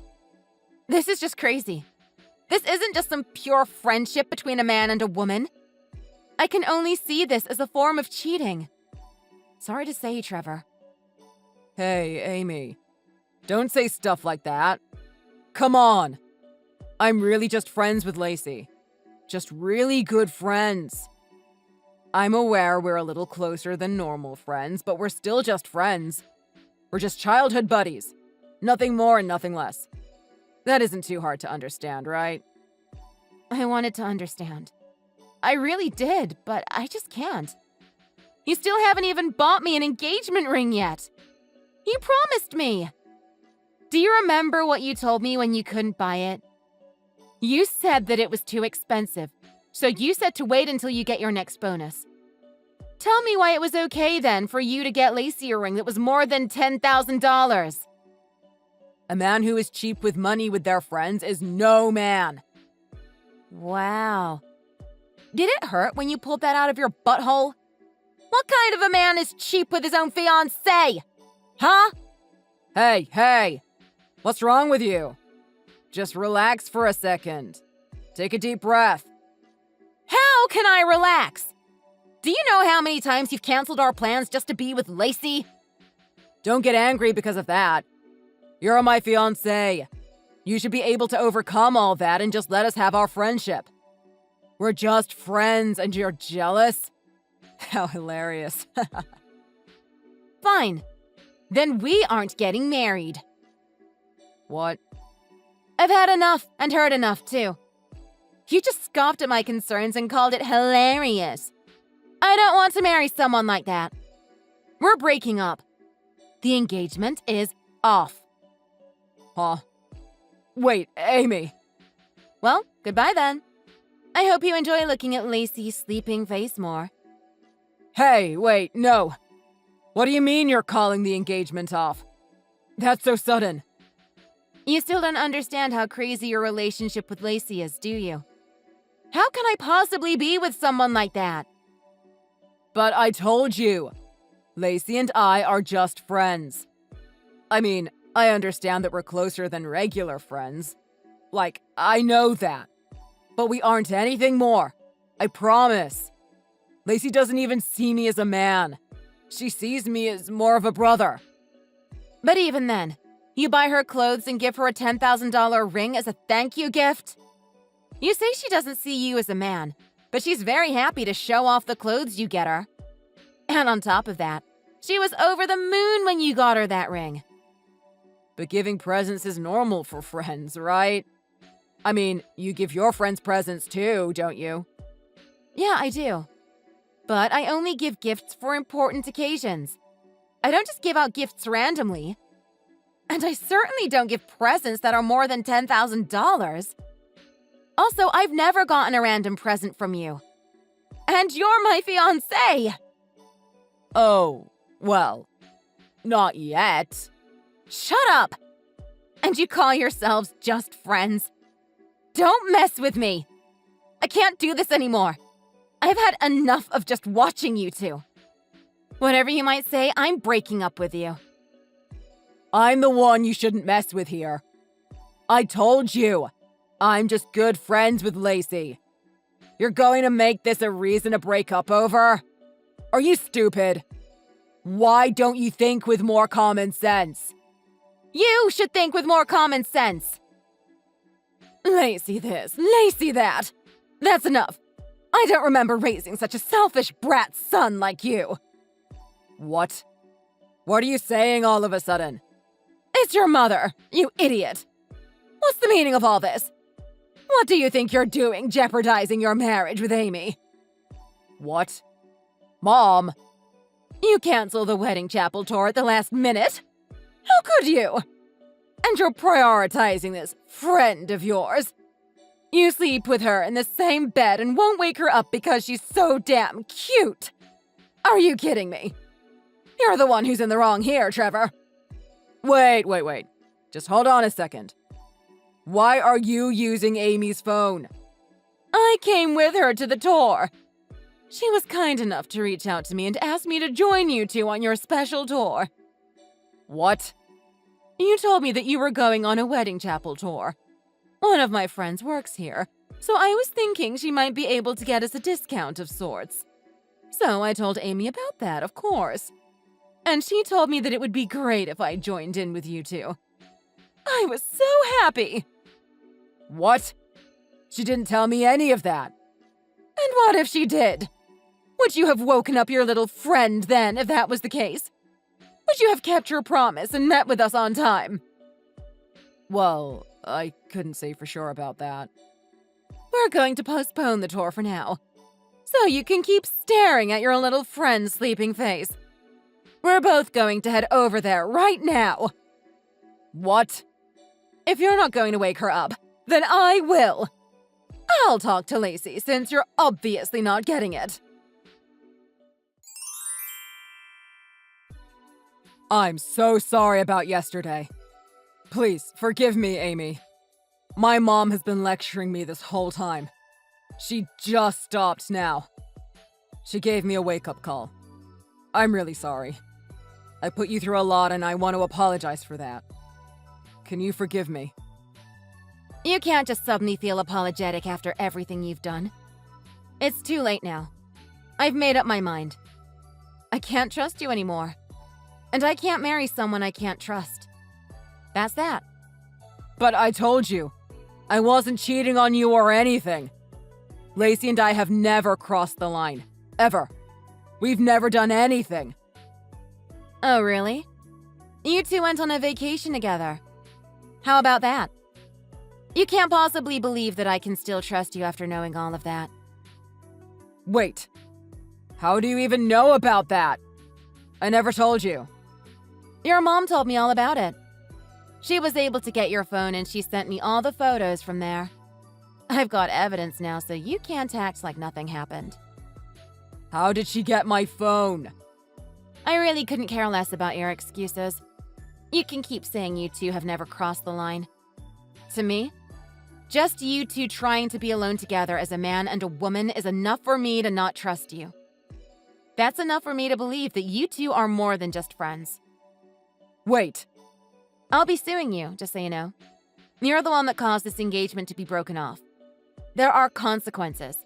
This is just crazy. This isn't just some pure friendship between a man and a woman. I can only see this as a form of cheating. Sorry to say, Trevor. Hey, Amy. Don't say stuff like that. Come on. I'm really just friends with Lacey. Just really good friends. I'm aware we're a little closer than normal friends, but we're still just friends. We're just childhood buddies. Nothing more and nothing less. That isn't too hard to understand, right? I wanted to understand. I really did, but I just can't. You still haven't even bought me an engagement ring yet. You promised me. Do you remember what you told me when you couldn't buy it? You said that it was too expensive, so you said to wait until you get your next bonus. Tell me why it was okay then for you to get Lacey a ring that was more than $10,000. A man who is cheap with money with their friends is no man. Wow. Did it hurt when you pulled that out of your butthole? What kind of a man is cheap with his own fiancée? Huh? Hey! What's wrong with you? Just relax for a second. Take a deep breath. How can I relax? Do you know how many times you've canceled our plans just to be with Lacey? Don't get angry because of that. You're my fiancé. You should be able to overcome all that and just let us have our friendship. We're just friends and you're jealous? How hilarious. Fine. Then we aren't getting married. What? I've had enough and heard enough too. You just scoffed at my concerns and called it hilarious. I don't want to marry someone like that. We're breaking up. The engagement is off. Huh? Wait, Amy. Well, goodbye then. I hope you enjoy looking at Lacey's sleeping face more. Hey, wait, no. What do you mean you're calling the engagement off? That's so sudden. You still don't understand how crazy your relationship with Lacey is, do you? How can I possibly be with someone like that? But I told you. Lacey and I are just friends. I mean, I understand that we're closer than regular friends. Like, I know that. But we aren't anything more. I promise. Lacey doesn't even see me as a man. She sees me as more of a brother. But even then, you buy her clothes and give her a $10,000 ring as a thank you gift? You say she doesn't see you as a man, but she's very happy to show off the clothes you get her. And on top of that, she was over the moon when you got her that ring. But giving presents is normal for friends, right? I mean, you give your friends presents too, don't you? Yeah, I do. But I only give gifts for important occasions. I don't just give out gifts randomly. And I certainly don't give presents that are more than $10,000. Also, I've never gotten a random present from you. And you're my fiancé! Oh, well, not yet. Shut up! And you call yourselves just friends? Don't mess with me! I can't do this anymore. I've had enough of just watching you two. Whatever you might say, I'm breaking up with you. I'm the one you shouldn't mess with here. I told you, I'm just good friends with Lacey. You're going to make this a reason to break up over? Are you stupid? Why don't you think with more common sense? You should think with more common sense. Lacey this, Lacey that. That's enough. I don't remember raising such a selfish brat son like you. What? What are you saying all of a sudden? It's your mother, you idiot. What's the meaning of all this? What do you think you're doing, jeopardizing your marriage with Amy? What? Mom? You cancel the wedding chapel tour at the last minute? How could you? And you're prioritizing this friend of yours. You sleep with her in the same bed and won't wake her up because she's so damn cute. Are you kidding me? You're the one who's in the wrong here, Trevor. Wait. Just hold on a second. Why are you using Amy's phone? I came with her to the tour. She was kind enough to reach out to me and ask me to join you two on your special tour. What? You told me that you were going on a wedding chapel tour. One of my friends works here, so I was thinking she might be able to get us a discount of sorts. So I told Amy about that, of course. And she told me that it would be great if I joined in with you two. I was so happy. What? She didn't tell me any of that. And what if she did? Would you have woken up your little friend then, if that was the case? Would you have kept your promise and met with us on time? Well, I couldn't say for sure about that. We're going to postpone the tour for now, so you can keep staring at your little friend's sleeping face. We're both going to head over there right now. What? If you're not going to wake her up, then I will. I'll talk to Lacey since you're obviously not getting it. I'm so sorry about yesterday. Please, forgive me, Amy. My mom has been lecturing me this whole time. She just stopped now. She gave me a wake-up call. I'm really sorry. I put you through a lot and I want to apologize for that. Can you forgive me? You can't just suddenly feel apologetic after everything you've done. It's too late now. I've made up my mind. I can't trust you anymore. And I can't marry someone I can't trust. That's that. But I told you, I wasn't cheating on you or anything. Lacey and I have never crossed the line. Ever. We've never done anything. Oh, really? You two went on a vacation together. How about that? You can't possibly believe that I can still trust you after knowing all of that. Wait. How do you even know about that? I never told you. Your mom told me all about it. She was able to get your phone and she sent me all the photos from there. I've got evidence now, so you can't act like nothing happened. How did she get my phone? I really couldn't care less about your excuses. You can keep saying you two have never crossed the line. To me, just you two trying to be alone together as a man and a woman is enough for me to not trust you. That's enough for me to believe that you two are more than just friends. Wait. I'll be suing you, just so you know. You're the one that caused this engagement to be broken off. There are consequences.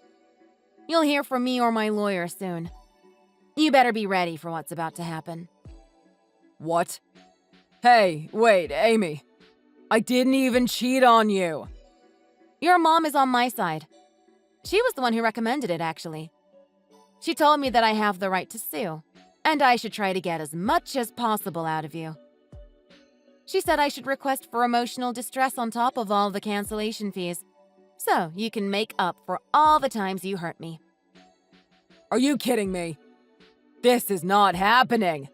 You'll hear from me or my lawyer soon. You better be ready for what's about to happen. What? Hey, wait, Amy. I didn't even cheat on you. Your mom is on my side. She was the one who recommended it, actually. She told me that I have the right to sue. And I should try to get as much as possible out of you. She said I should request for emotional distress on top of all the cancellation fees, so you can make up for all the times you hurt me. Are you kidding me? This is not happening.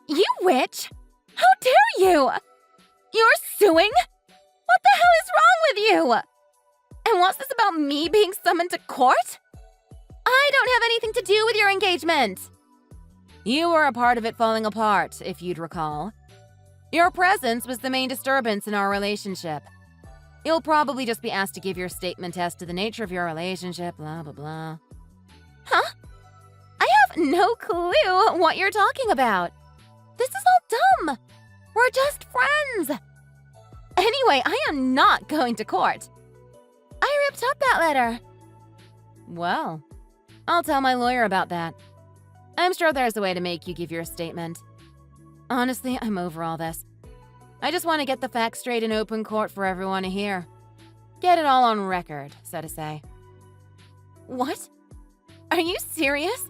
You witch! How dare you! You're suing? What the hell is wrong with you? And what's this about me being summoned to court? I don't have anything to do with your engagement. You were a part of it falling apart, if you'd recall. Your presence was the main disturbance in our relationship. You'll probably just be asked to give your statement as to the nature of your relationship, blah, blah, blah. Huh? I have no clue what you're talking about. This is all dumb. We're just friends. Anyway, I am not going to court. I ripped up that letter. Well, I'll tell my lawyer about that. I'm sure there's a way to make you give your statement. Honestly, I'm over all this. I just want to get the facts straight in open court for everyone to hear. Get it all on record, so to say. What? Are you serious?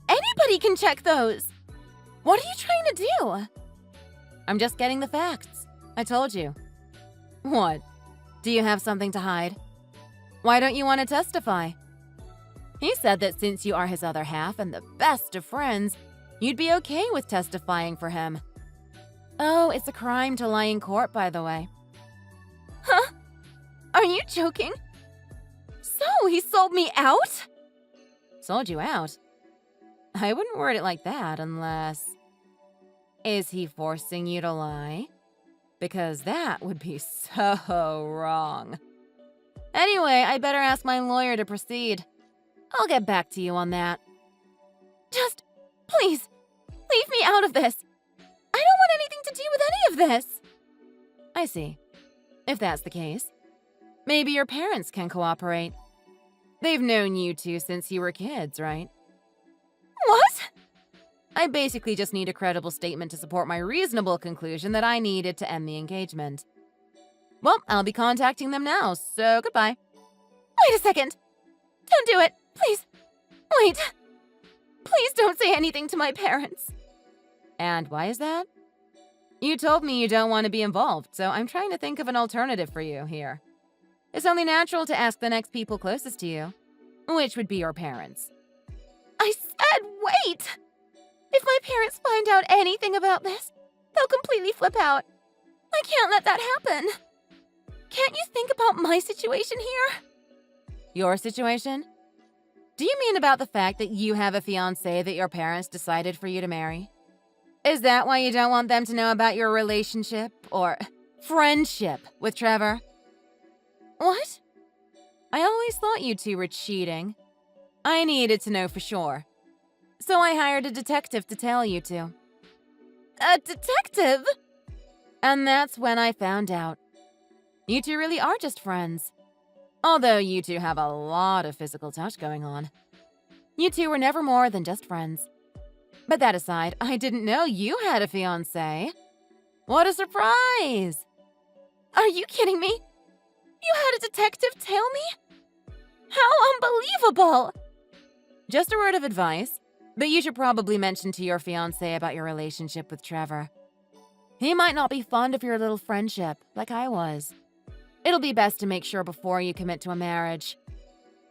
Anybody can check those. What are you trying to do? I'm just getting the facts. I told you. What? Do you have something to hide? Why don't you want to testify? He said that since you are his other half and the best of friends, you'd be okay with testifying for him. Oh, it's a crime to lie in court, by the way. Huh? Are you joking? So, he sold me out? Sold you out? I wouldn't word it like that unless... Is he forcing you to lie? Because that would be so wrong. Anyway, I'd better ask my lawyer to proceed. I'll get back to you on that. Just, please, leave me out of this. I don't want anything to do with any of this. I see. If that's the case, maybe your parents can cooperate. They've known you two since you were kids, right? What? I basically just need a credible statement to support my reasonable conclusion that I needed to end the engagement. Well, I'll be contacting them now, so goodbye. Wait a second. Don't do it, please. Wait. Please don't say anything to my parents. And why is that? You told me you don't want to be involved, so I'm trying to think of an alternative for you here. It's only natural to ask the next people closest to you, which would be your parents. I said wait! If my parents find out anything about this, they'll completely flip out. I can't let that happen. Can't you think about my situation here? Your situation? Do you mean about the fact that you have a fiancé that your parents decided for you to marry? Is that why you don't want them to know about your relationship or friendship with Trevor? What? I always thought you two were cheating. I needed to know for sure. So I hired a detective to tell you two. A detective? And that's when I found out. You two really are just friends. Although you two have a lot of physical touch going on. You two were never more than just friends. But that aside, I didn't know you had a fiancé. What a surprise! Are you kidding me? You had a detective tell me? How unbelievable! Just a word of advice, but you should probably mention to your fiancé about your relationship with Trevor. He might not be fond of your little friendship, like I was. It'll be best to make sure before you commit to a marriage.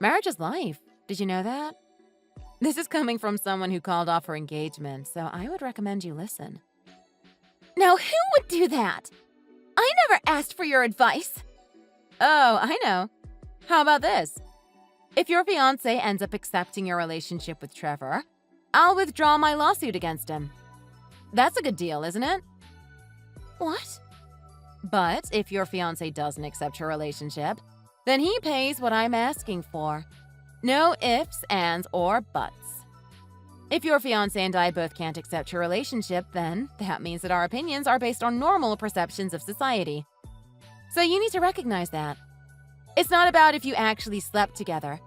Marriage is life. Did you know that? This is coming from someone who called off her engagement, so I would recommend you listen. Now, who would do that? I never asked for your advice. Oh, I know. How about this? If your fiancé ends up accepting your relationship with Trevor, I'll withdraw my lawsuit against him. That's a good deal, isn't it? What? But if your fiancé doesn't accept her relationship, then he pays what I'm asking for. No ifs, ands, or buts. If your fiancé and I both can't accept your relationship, then that means that our opinions are based on normal perceptions of society. So you need to recognize that. It's not about if you actually slept together.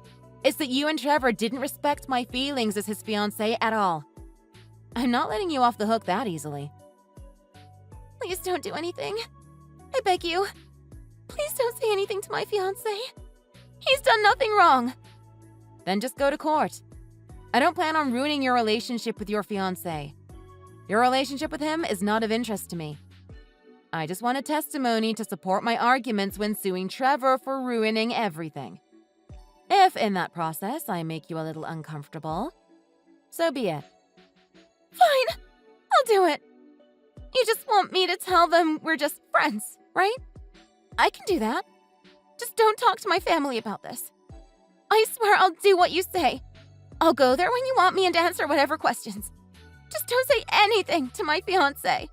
It's that you and Trevor didn't respect my feelings as his fiancé at all. I'm not letting you off the hook that easily. Please don't do anything. I beg you. Please don't say anything to my fiancé. He's done nothing wrong. then just go to court. I don't plan on ruining your relationship with your fiancé. Your relationship with him is not of interest to me. I just want a testimony to support my arguments when suing Trevor for ruining everything. If, in that process, I make you a little uncomfortable, so be it. Fine, I'll do it. You just want me to tell them we're just friends, right? I can do that. Just don't talk to my family about this. I swear I'll do what you say. I'll go there when you want me and answer whatever questions. Just don't say anything to my fiancé.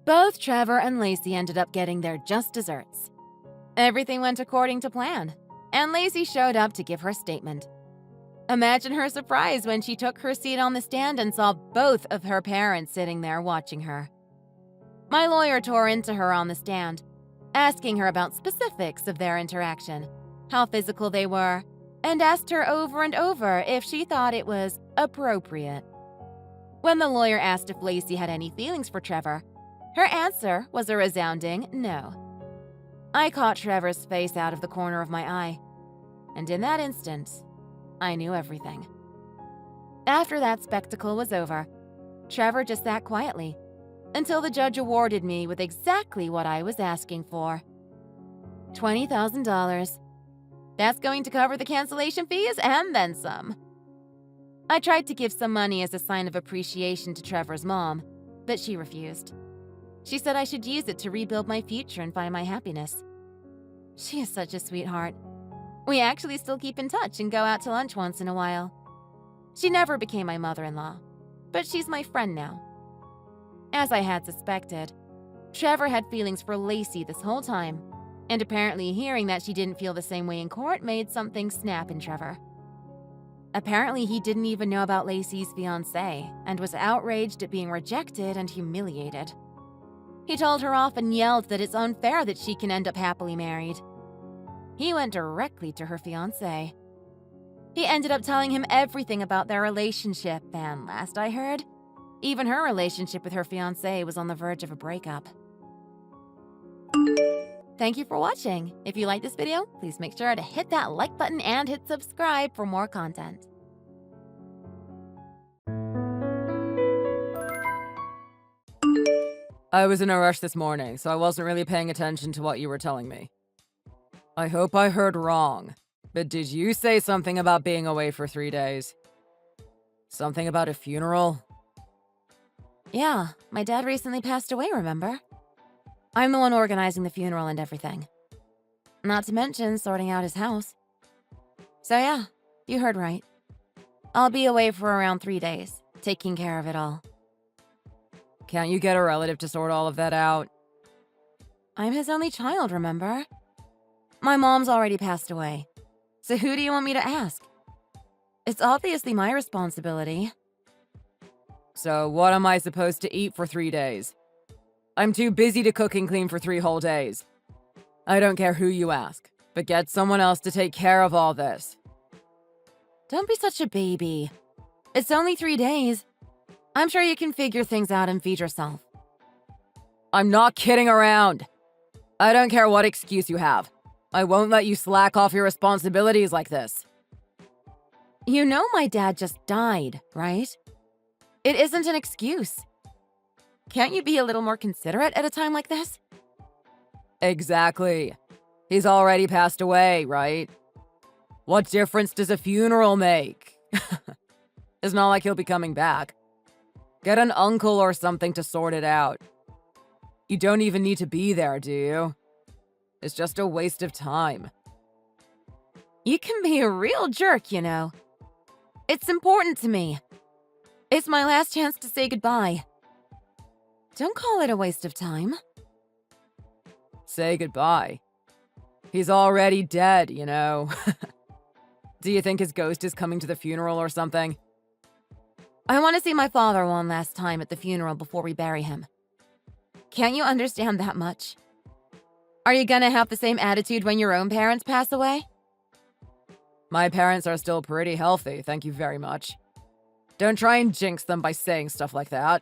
Both Trevor and Lacey ended up getting their just desserts. Everything went according to plan, and Lacey showed up to give her statement. Imagine her surprise when she took her seat on the stand and saw both of her parents sitting there watching her. My lawyer tore into her on the stand, asking her about specifics of their interaction, how physical they were, and asked her over and over if she thought it was appropriate. When the lawyer asked if Lacey had any feelings for Trevor, her answer was a resounding no. I caught Trevor's face out of the corner of my eye, and in that instant, I knew everything. After that spectacle was over, Trevor just sat quietly until the judge awarded me with exactly what I was asking for. $20,000. That's going to cover the cancellation fees and then some. I tried to give some money as a sign of appreciation to Trevor's mom, but she refused. She said I should use it to rebuild my future and find my happiness. She is such a sweetheart. We actually still keep in touch and go out to lunch once in a while. She never became my mother-in-law, but she's my friend now. As I had suspected, Trevor had feelings for Lacey this whole time, and apparently hearing that she didn't feel the same way in court made something snap in Trevor. Apparently he didn't even know about Lacey's fiancé and was outraged at being rejected and humiliated. He told her off and yelled that it's unfair that she can end up happily married. He went directly to her fiancé. He ended up telling him everything about their relationship, and last I heard, even her relationship with her fiancé was on the verge of a breakup. Thank you for watching. If you like this video, please make sure to hit that like button and hit subscribe for more content. I was in a rush this morning, so I wasn't really paying attention to what you were telling me. I hope I heard wrong, but did you say something about being away for 3 days? Something about a funeral? Yeah, my dad recently passed away, remember? I'm the one organizing the funeral and everything. Not to mention sorting out his house. So yeah, you heard right. I'll be away for around 3 days, taking care of it all. Can't you get a relative to sort all of that out? I'm his only child, remember? My mom's already passed away. So who do you want me to ask? It's obviously my responsibility. So what am I supposed to eat for 3 days? I'm too busy to cook and clean for 3 whole days. I don't care who you ask, but get someone else to take care of all this. Don't be such a baby. It's only 3 days. I'm sure you can figure things out and feed yourself. I'm not kidding around. I don't care what excuse you have. I won't let you slack off your responsibilities like this. You know my dad just died, right? It isn't an excuse. Can't you be a little more considerate at a time like this? Exactly. He's already passed away, right? What difference does a funeral make? It's not like he'll be coming back. Get an uncle or something to sort it out. You don't even need to be there, do you? It's just a waste of time. You can be a real jerk, you know. It's important to me. It's my last chance to say goodbye. Don't call it a waste of time. Say goodbye. He's already dead, you know. Do you think his ghost is coming to the funeral or something? I want to see my father one last time at the funeral before we bury him. Can't you understand that much? Are you gonna have the same attitude when your own parents pass away? My parents are still pretty healthy, thank you very much. Don't try and jinx them by saying stuff like that.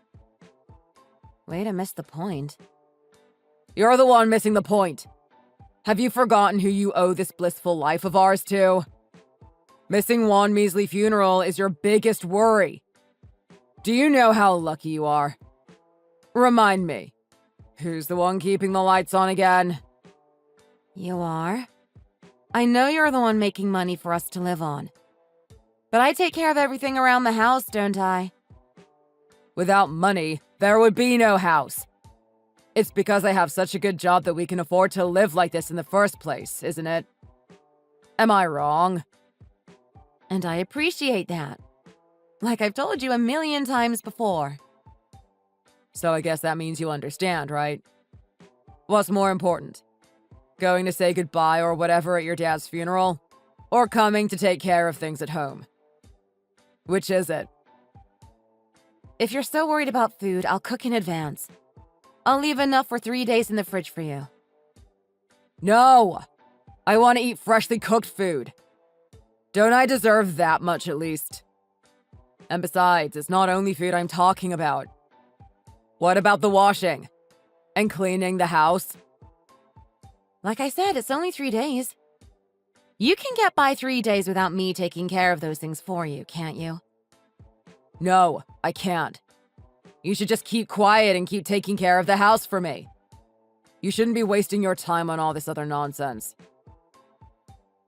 Way to miss the point. You're the one missing the point. Have you forgotten who you owe this blissful life of ours to? Missing one measly funeral is your biggest worry. Do you know how lucky you are? Remind me, who's the one keeping the lights on again? You are? I know you're the one making money for us to live on. But I take care of everything around the house, don't I? Without money, there would be no house. It's because I have such a good job that we can afford to live like this in the first place, isn't it? Am I wrong? And I appreciate that. Like I've told you a million times before. So I guess that means you understand, right? What's more important? Going to say goodbye or whatever at your dad's funeral? Or coming to take care of things at home? Which is it? If you're so worried about food, I'll cook in advance. I'll leave enough for 3 days in the fridge for you. No! I want to eat freshly cooked food. Don't I deserve that much at least? And besides, it's not only food I'm talking about. What about the washing? And cleaning the house? Like I said, it's only 3 days. You can get by 3 days without me taking care of those things for you, can't you? No, I can't. You should just keep quiet and keep taking care of the house for me. You shouldn't be wasting your time on all this other nonsense.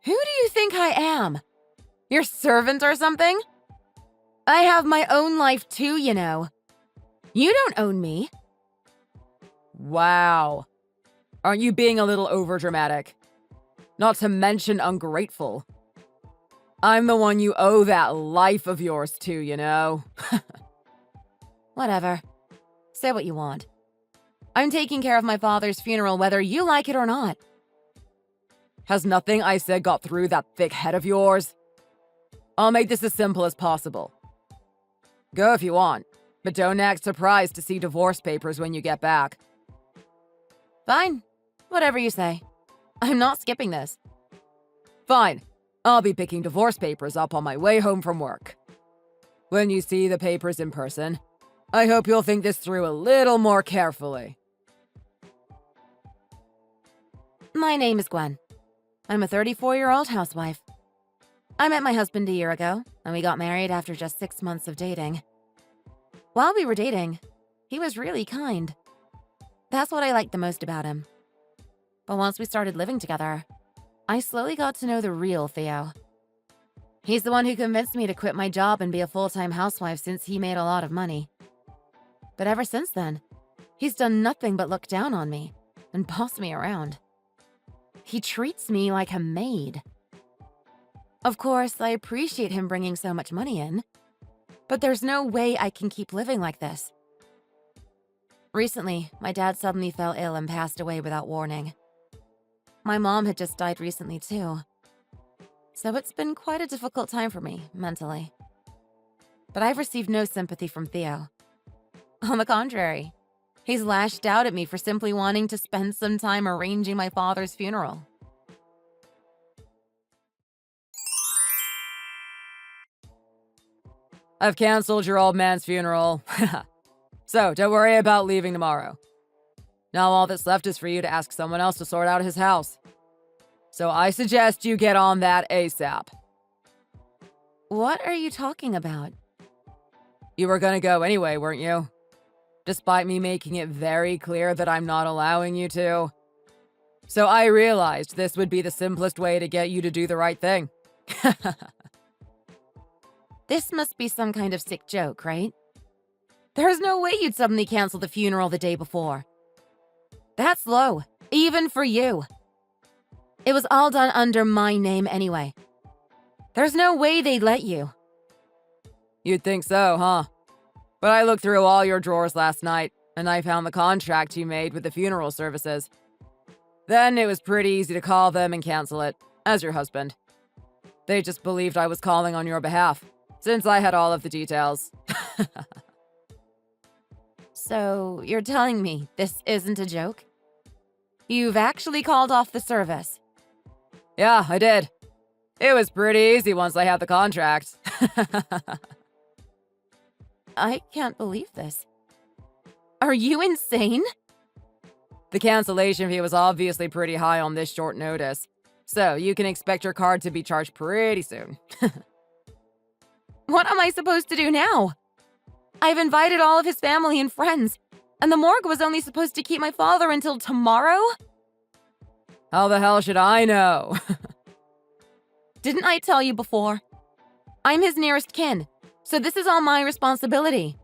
Who do you think I am? Your servant or something? I have my own life too, you know. You don't own me. Wow. Aren't you being a little overdramatic? Not to mention ungrateful. I'm the one you owe that life of yours to, you know? Whatever. Say what you want. I'm taking care of my father's funeral whether you like it or not. Has nothing I said got through that thick head of yours? I'll make this as simple as possible. Go if you want, but don't act surprised to see divorce papers when you get back. Fine. Whatever you say. I'm not skipping this. Fine. I'll be picking divorce papers up on my way home from work. When you see the papers in person, I hope you'll think this through a little more carefully. My name is Gwen. I'm a 34-year-old housewife. I met my husband a year ago, and we got married after just 6 months of dating. While we were dating, he was really kind. That's what I liked the most about him. But once we started living together, I slowly got to know the real Theo. He's the one who convinced me to quit my job and be a full-time housewife since he made a lot of money. But ever since then, he's done nothing but look down on me and boss me around. He treats me like a maid. Of course, I appreciate him bringing so much money in, but there's no way I can keep living like this. Recently, my dad suddenly fell ill and passed away without warning. My mom had just died recently too. So it's been quite a difficult time for me, mentally. But I've received no sympathy from Theo. On the contrary, he's lashed out at me for simply wanting to spend some time arranging my father's funeral. I've canceled your old man's funeral. So don't worry about leaving tomorrow. Now all that's left is for you to ask someone else to sort out his house. So I suggest you get on that ASAP. What are you talking about? You were gonna go anyway, weren't you? Despite me making it very clear that I'm not allowing you to. So I realized this would be the simplest way to get you to do the right thing. This must be some kind of sick joke, right? There's no way you'd suddenly cancel the funeral the day before. That's low, even for you. It was all done under my name anyway. There's no way they'd let you. You'd think so, huh? But I looked through all your drawers last night, and I found the contract you made with the funeral services. Then it was pretty easy to call them and cancel it, as your husband. They just believed I was calling on your behalf, since I had all of the details. So, you're telling me this isn't a joke? You've actually called off the service. Yeah, I did. It was pretty easy once I had the contract. I can't believe this. Are you insane? The cancellation fee was obviously pretty high on this short notice, so you can expect your card to be charged pretty soon. What am I supposed to do now? I've invited all of his family and friends, and the morgue was only supposed to keep my father until tomorrow? How the hell should I know? Didn't I tell you before? I'm his nearest kin, so this is all my responsibility.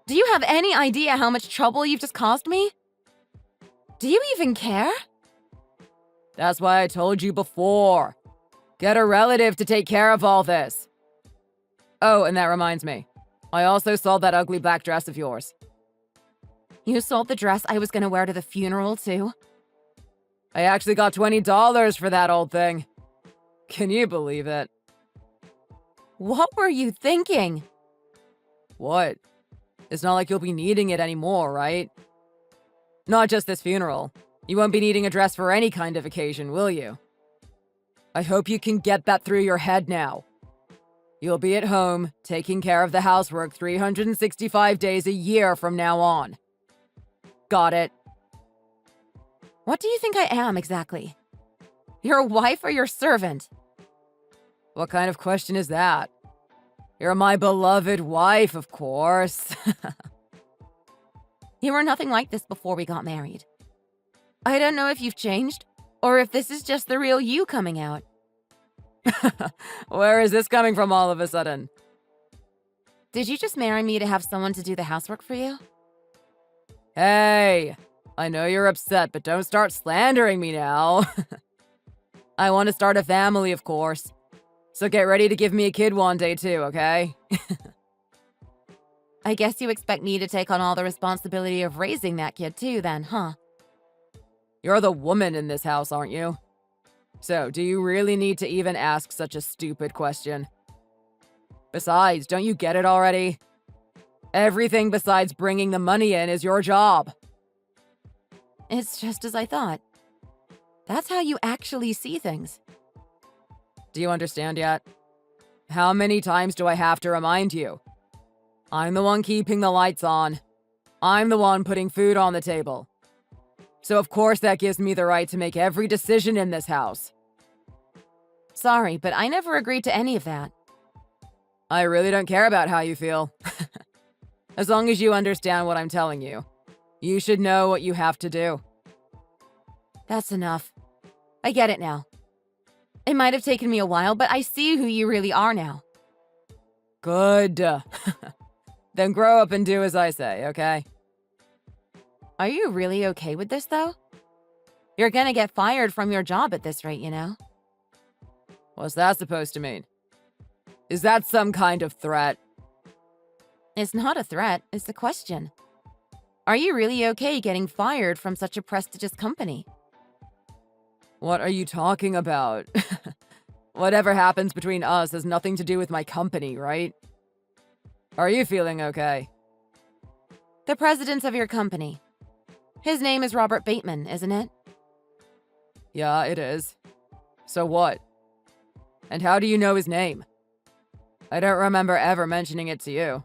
Do you have any idea how much trouble you've just caused me? Do you even care? That's why I told you before. Get a relative to take care of all this. Oh, and that reminds me. I also sold that ugly black dress of yours. You sold the dress I was gonna wear to the funeral, too? I actually got $20 for that old thing. Can you believe it? What were you thinking? What? It's not like you'll be needing it anymore, right? Not just this funeral. You won't be needing a dress for any kind of occasion, will you? I hope you can get that through your head now. You'll be at home, taking care of the housework 365 days a year from now on. Got it? What do you think I am, exactly? Your wife or your servant? What kind of question is that? You're my beloved wife, of course. You were nothing like this before we got married. I don't know if you've changed, or if this is just the real you coming out. Where is this coming from all of a sudden? Did you just marry me to have someone to do the housework for you? Hey, I know you're upset, but don't start slandering me now. I want to start a family, of course. So get ready to give me a kid one day too, okay? I guess you expect me to take on all the responsibility of raising that kid too then, huh? You're the woman in this house, aren't you? So, do you really need to even ask such a stupid question? Besides, don't you get it already? Everything besides bringing the money in is your job. It's just as I thought. That's how you actually see things. Do you understand yet? How many times do I have to remind you? I'm the one keeping the lights on. I'm the one putting food on the table. So of course that gives me the right to make every decision in this house. Sorry, but I never agreed to any of that. I really don't care about how you feel. As long as you understand what I'm telling you. You should know what you have to do. That's enough. I get it now. It might have taken me a while, but I see who you really are now. Good. Then grow up and do as I say, okay? Are you really okay with this, though? You're gonna get fired from your job at this rate, you know? What's that supposed to mean? Is that some kind of threat? It's not a threat, it's a question. Are you really okay getting fired from such a prestigious company? What are you talking about? Whatever happens between us has nothing to do with my company, right? Are you feeling okay? The president of your company. His name is Robert Bateman, isn't it? Yeah, it is. So what? And how do you know his name? I don't remember ever mentioning it to you.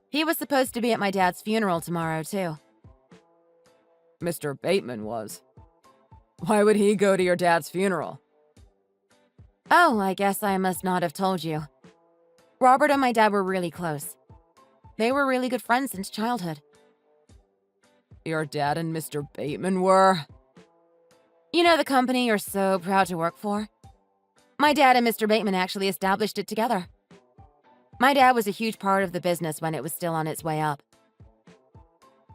He was supposed to be at my dad's funeral tomorrow, too. Mr. Bateman was. Why would he go to your dad's funeral? Oh, I guess I must not have told you. Robert and my dad were really close. They were really good friends since childhood. Your dad and Mr. Bateman were? You know the company you're so proud to work for? My dad and Mr. Bateman actually established it together. My dad was a huge part of the business when it was still on its way up.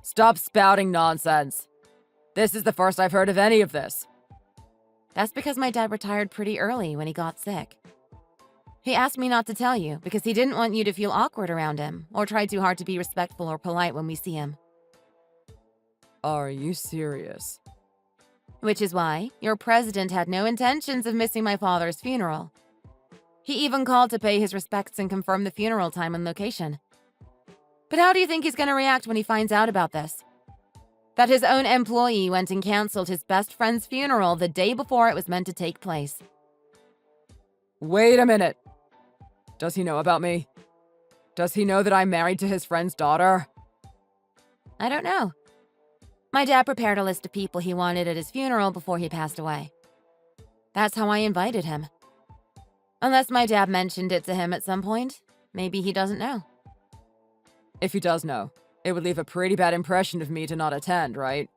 Stop spouting nonsense. This is the first I've heard of any of this. That's because my dad retired pretty early when he got sick. He asked me not to tell you because he didn't want you to feel awkward around him or try too hard to be respectful or polite when we see him. Are you serious? Which is why your president had no intentions of missing my father's funeral. He even called to pay his respects and confirm the funeral time and location. But how do you think he's going to react when he finds out about this? That his own employee went and canceled his best friend's funeral the day before it was meant to take place. Wait a minute. Does he know about me? Does he know that I'm married to his friend's daughter? I don't know. My dad prepared a list of people he wanted at his funeral before he passed away. That's how I invited him. Unless my dad mentioned it to him at some point, maybe he doesn't know. If he does know, it would leave a pretty bad impression of me to not attend, right?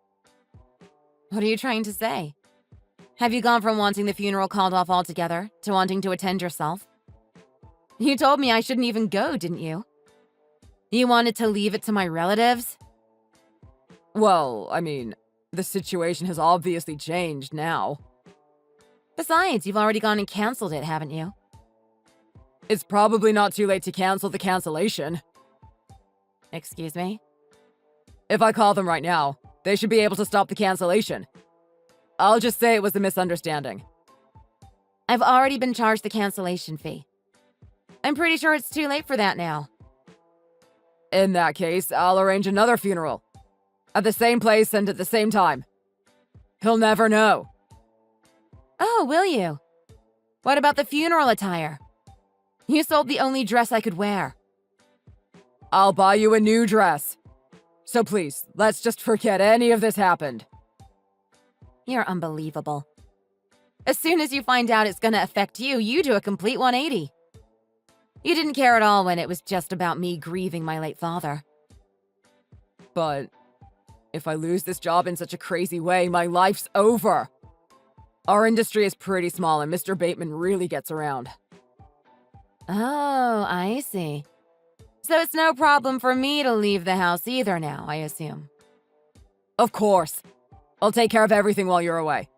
What are you trying to say? Have you gone from wanting the funeral called off altogether to wanting to attend yourself? You told me I shouldn't even go, didn't you? You wanted to leave it to my relatives? Well, I mean, the situation has obviously changed now. Besides, you've already gone and canceled it, haven't you? It's probably not too late to cancel the cancellation. Excuse me? If I call them right now, they should be able to stop the cancellation. I'll just say it was a misunderstanding. I've already been charged the cancellation fee. I'm pretty sure it's too late for that now. In that case, I'll arrange another funeral. At the same place and at the same time. He'll never know. Oh, will you? What about the funeral attire? You sold the only dress I could wear. I'll buy you a new dress. So please, let's just forget any of this happened. You're unbelievable. As soon as you find out it's gonna affect you, you do a complete 180. You didn't care at all when it was just about me grieving my late father. But if I lose this job in such a crazy way, my life's over. Our industry is pretty small and Mr. Bateman really gets around. Oh, I see. So it's no problem for me to leave the house either now, I assume. Of course. I'll take care of everything while you're away.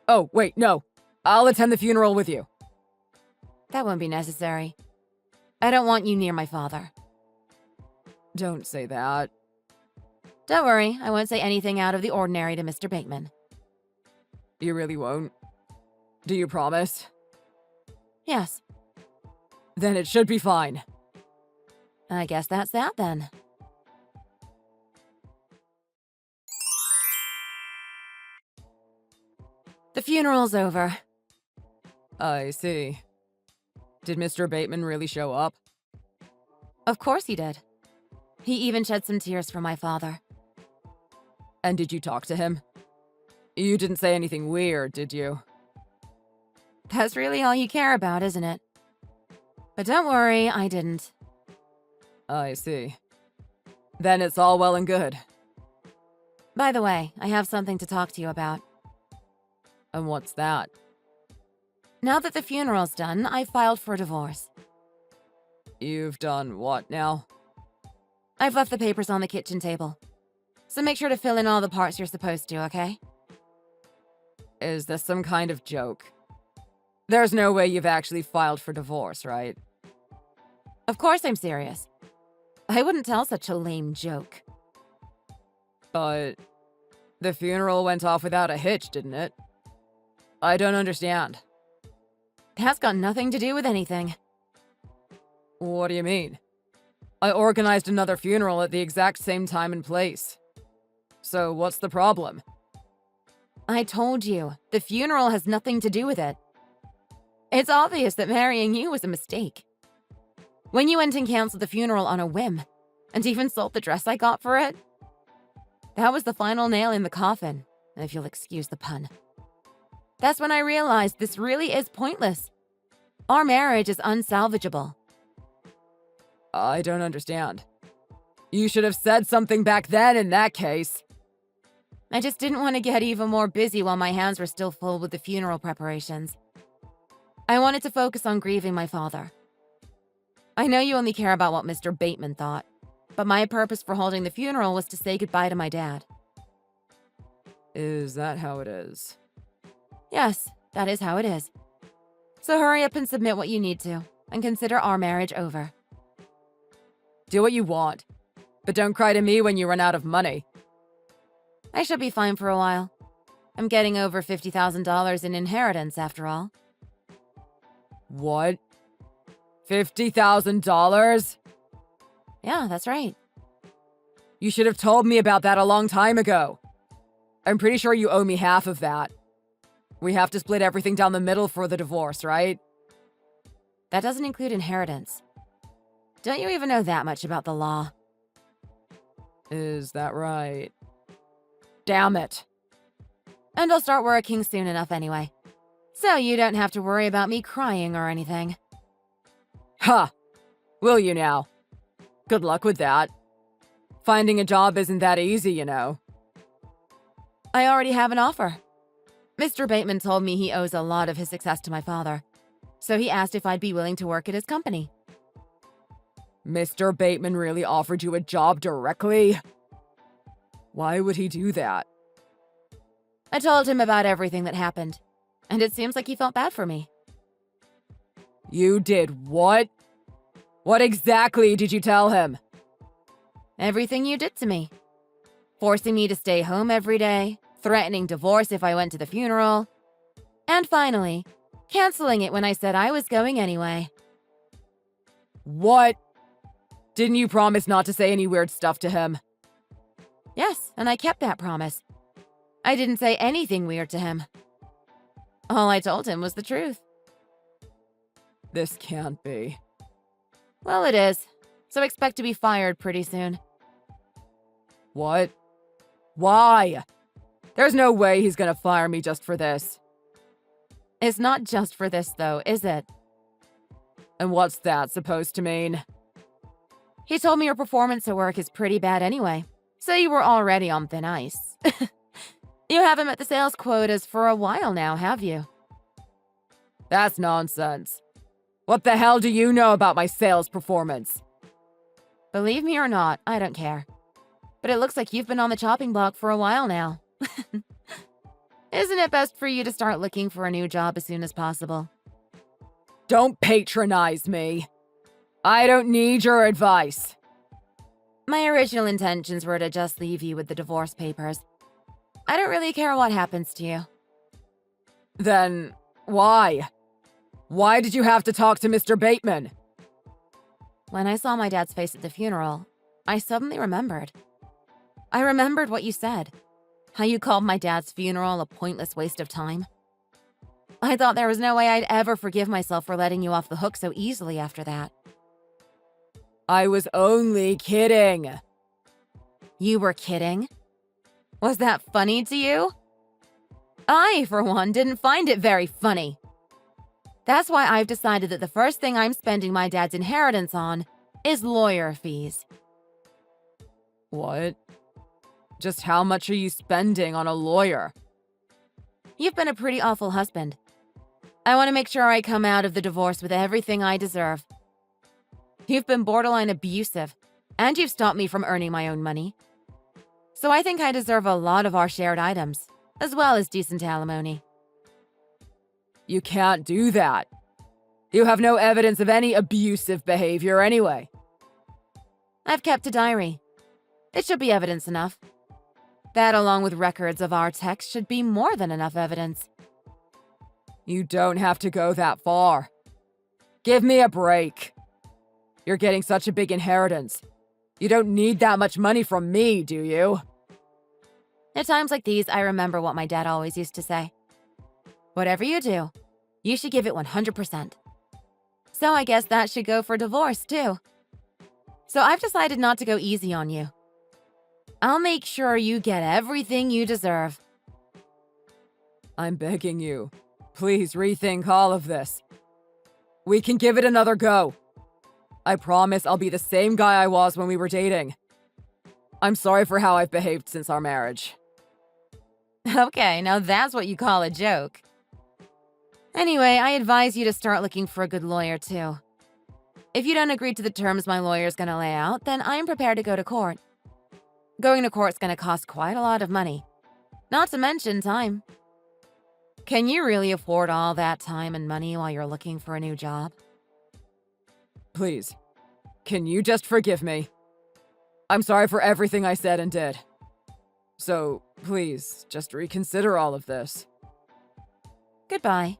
Oh, wait, no. I'll attend the funeral with you. That won't be necessary. I don't want you near my father. Don't say that. Don't worry, I won't say anything out of the ordinary to Mr. Bateman. You really won't? Do you promise? Yes. Then it should be fine. I guess that's that then. The funeral's over. I see. Did Mr. Bateman really show up? Of course he did. He even shed some tears for my father. And did you talk to him? You didn't say anything weird, did you? That's really all you care about, isn't it? But don't worry, I didn't. I see. Then it's all well and good. By the way, I have something to talk to you about. And what's that? Now that the funeral's done, I filed for divorce. You've done what now? I've left the papers on the kitchen table. So make sure to fill in all the parts you're supposed to, okay? Is this some kind of joke? There's no way you've actually filed for divorce, right? Of course I'm serious. I wouldn't tell such a lame joke. But the funeral went off without a hitch, didn't it? I don't understand. That's got nothing to do with anything. What do you mean? I organized another funeral at the exact same time and place. So what's the problem? I told you, the funeral has nothing to do with it. It's obvious that marrying you was a mistake. When you went and canceled the funeral on a whim, and even sold the dress I got for it, that was the final nail in the coffin, if you'll excuse the pun. That's when I realized this really is pointless. Our marriage is unsalvageable. I don't understand. You should have said something back then in that case. I just didn't want to get even more busy while my hands were still full with the funeral preparations. I wanted to focus on grieving my father. I know you only care about what Mr. Bateman thought, but my purpose for holding the funeral was to say goodbye to my dad. Is that how it is? Yes, that is how it is. So hurry up and submit what you need to, and consider our marriage over. Do what you want, but don't cry to me when you run out of money. I should be fine for a while. I'm getting over $50,000 in inheritance, after all. What? $50,000? Yeah, that's right. You should have told me about that a long time ago. I'm pretty sure you owe me half of that. We have to split everything down the middle for the divorce, right? That doesn't include inheritance. Don't you even know that much about the law? Is that right? Damn it. And I'll start working soon enough anyway. So you don't have to worry about me crying or anything. Ha! Will you now? Good luck with that. Finding a job isn't that easy, you know. I already have an offer. Mr. Bateman told me he owes a lot of his success to my father, so he asked if I'd be willing to work at his company. Mr. Bateman really offered you a job directly? Why would he do that? I told him about everything that happened, and it seems like he felt bad for me. You did what? What exactly did you tell him? Everything you did to me. Forcing me to stay home every day, threatening divorce if I went to the funeral, and finally, canceling it when I said I was going anyway. What? Didn't you promise not to say any weird stuff to him? Yes, and I kept that promise. I didn't say anything weird to him. All I told him was the truth. This can't be. Well, it is, so expect to be fired pretty soon. What? Why? There's no way he's gonna fire me just for this. It's not just for this, though, is it? And what's that supposed to mean? He told me your performance at work is pretty bad anyway, so you were already on thin ice. You haven't met the sales quotas for a while now, have you? That's nonsense. What the hell do you know about my sales performance? Believe me or not, I don't care. But it looks like you've been on the chopping block for a while now. Isn't it best for you to start looking for a new job as soon as possible? Don't patronize me. I don't need your advice. My original intentions were to just leave you with the divorce papers. I don't really care what happens to you. Then why? Why did you have to talk to Mr. Bateman? When I saw my dad's face at the funeral, I suddenly remembered. I remembered what you said. How you called my dad's funeral a pointless waste of time. I thought there was no way I'd ever forgive myself for letting you off the hook so easily after that. I was only kidding. You were kidding? Was that funny to you? I, for one, didn't find it very funny. That's why I've decided that the first thing I'm spending my dad's inheritance on is lawyer fees. What? Just how much are you spending on a lawyer? You've been a pretty awful husband. I want to make sure I come out of the divorce with everything I deserve. You've been borderline abusive, and you've stopped me from earning my own money. So I think I deserve a lot of our shared items, as well as decent alimony. You can't do that. You have no evidence of any abusive behavior anyway. I've kept a diary. It should be evidence enough. That, along with records of our text, should be more than enough evidence. You don't have to go that far. Give me a break. You're getting such a big inheritance. You don't need that much money from me, do you? At times like these, I remember what my dad always used to say. Whatever you do, you should give it 100%. So I guess that should go for divorce, too. So I've decided not to go easy on you. I'll make sure you get everything you deserve. I'm begging you. Please rethink all of this. We can give it another go. I promise I'll be the same guy I was when we were dating. I'm sorry for how I've behaved since our marriage. Okay, now that's what you call a joke. Anyway, I advise you to start looking for a good lawyer, too. If you don't agree to the terms my lawyer's gonna lay out, then I'm prepared to go to court. Going to court's gonna cost quite a lot of money. Not to mention time. Can you really afford all that time and money while you're looking for a new job? Please, can you just forgive me? I'm sorry for everything I said and did. So, please, just reconsider all of this. Goodbye.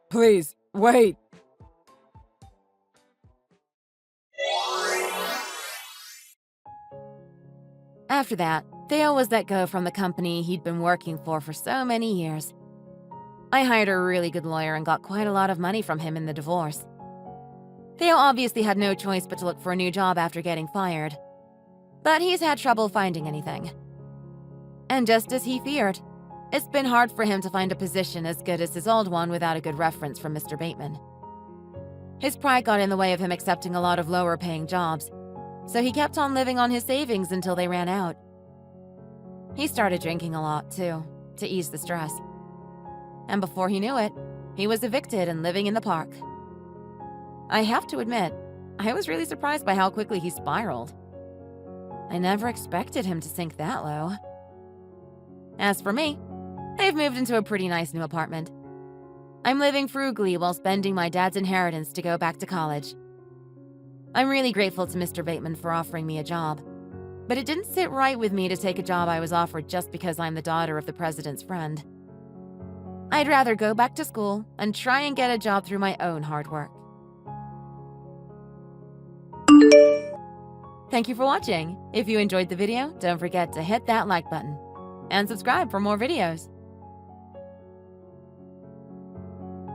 Please, wait. After that, Theo was let go from the company he'd been working for so many years. I hired a really good lawyer and got quite a lot of money from him in the divorce. Theo obviously had no choice but to look for a new job after getting fired. But he's had trouble finding anything. And just as he feared, it's been hard for him to find a position as good as his old one without a good reference from Mr. Bateman. His pride got in the way of him accepting a lot of lower-paying jobs, so he kept on living on his savings until they ran out. He started drinking a lot, too, to ease the stress. And before he knew it, he was evicted and living in the park. I have to admit, I was really surprised by how quickly he spiraled. I never expected him to sink that low. As for me, I've moved into a pretty nice new apartment. I'm living frugally while spending my dad's inheritance to go back to college. I'm really grateful to Mr. Bateman for offering me a job, but it didn't sit right with me to take a job I was offered just because I'm the daughter of the president's friend. I'd rather go back to school and try and get a job through my own hard work. Thank you for watching. If you enjoyed the video, don't forget to hit that like button and subscribe for more videos.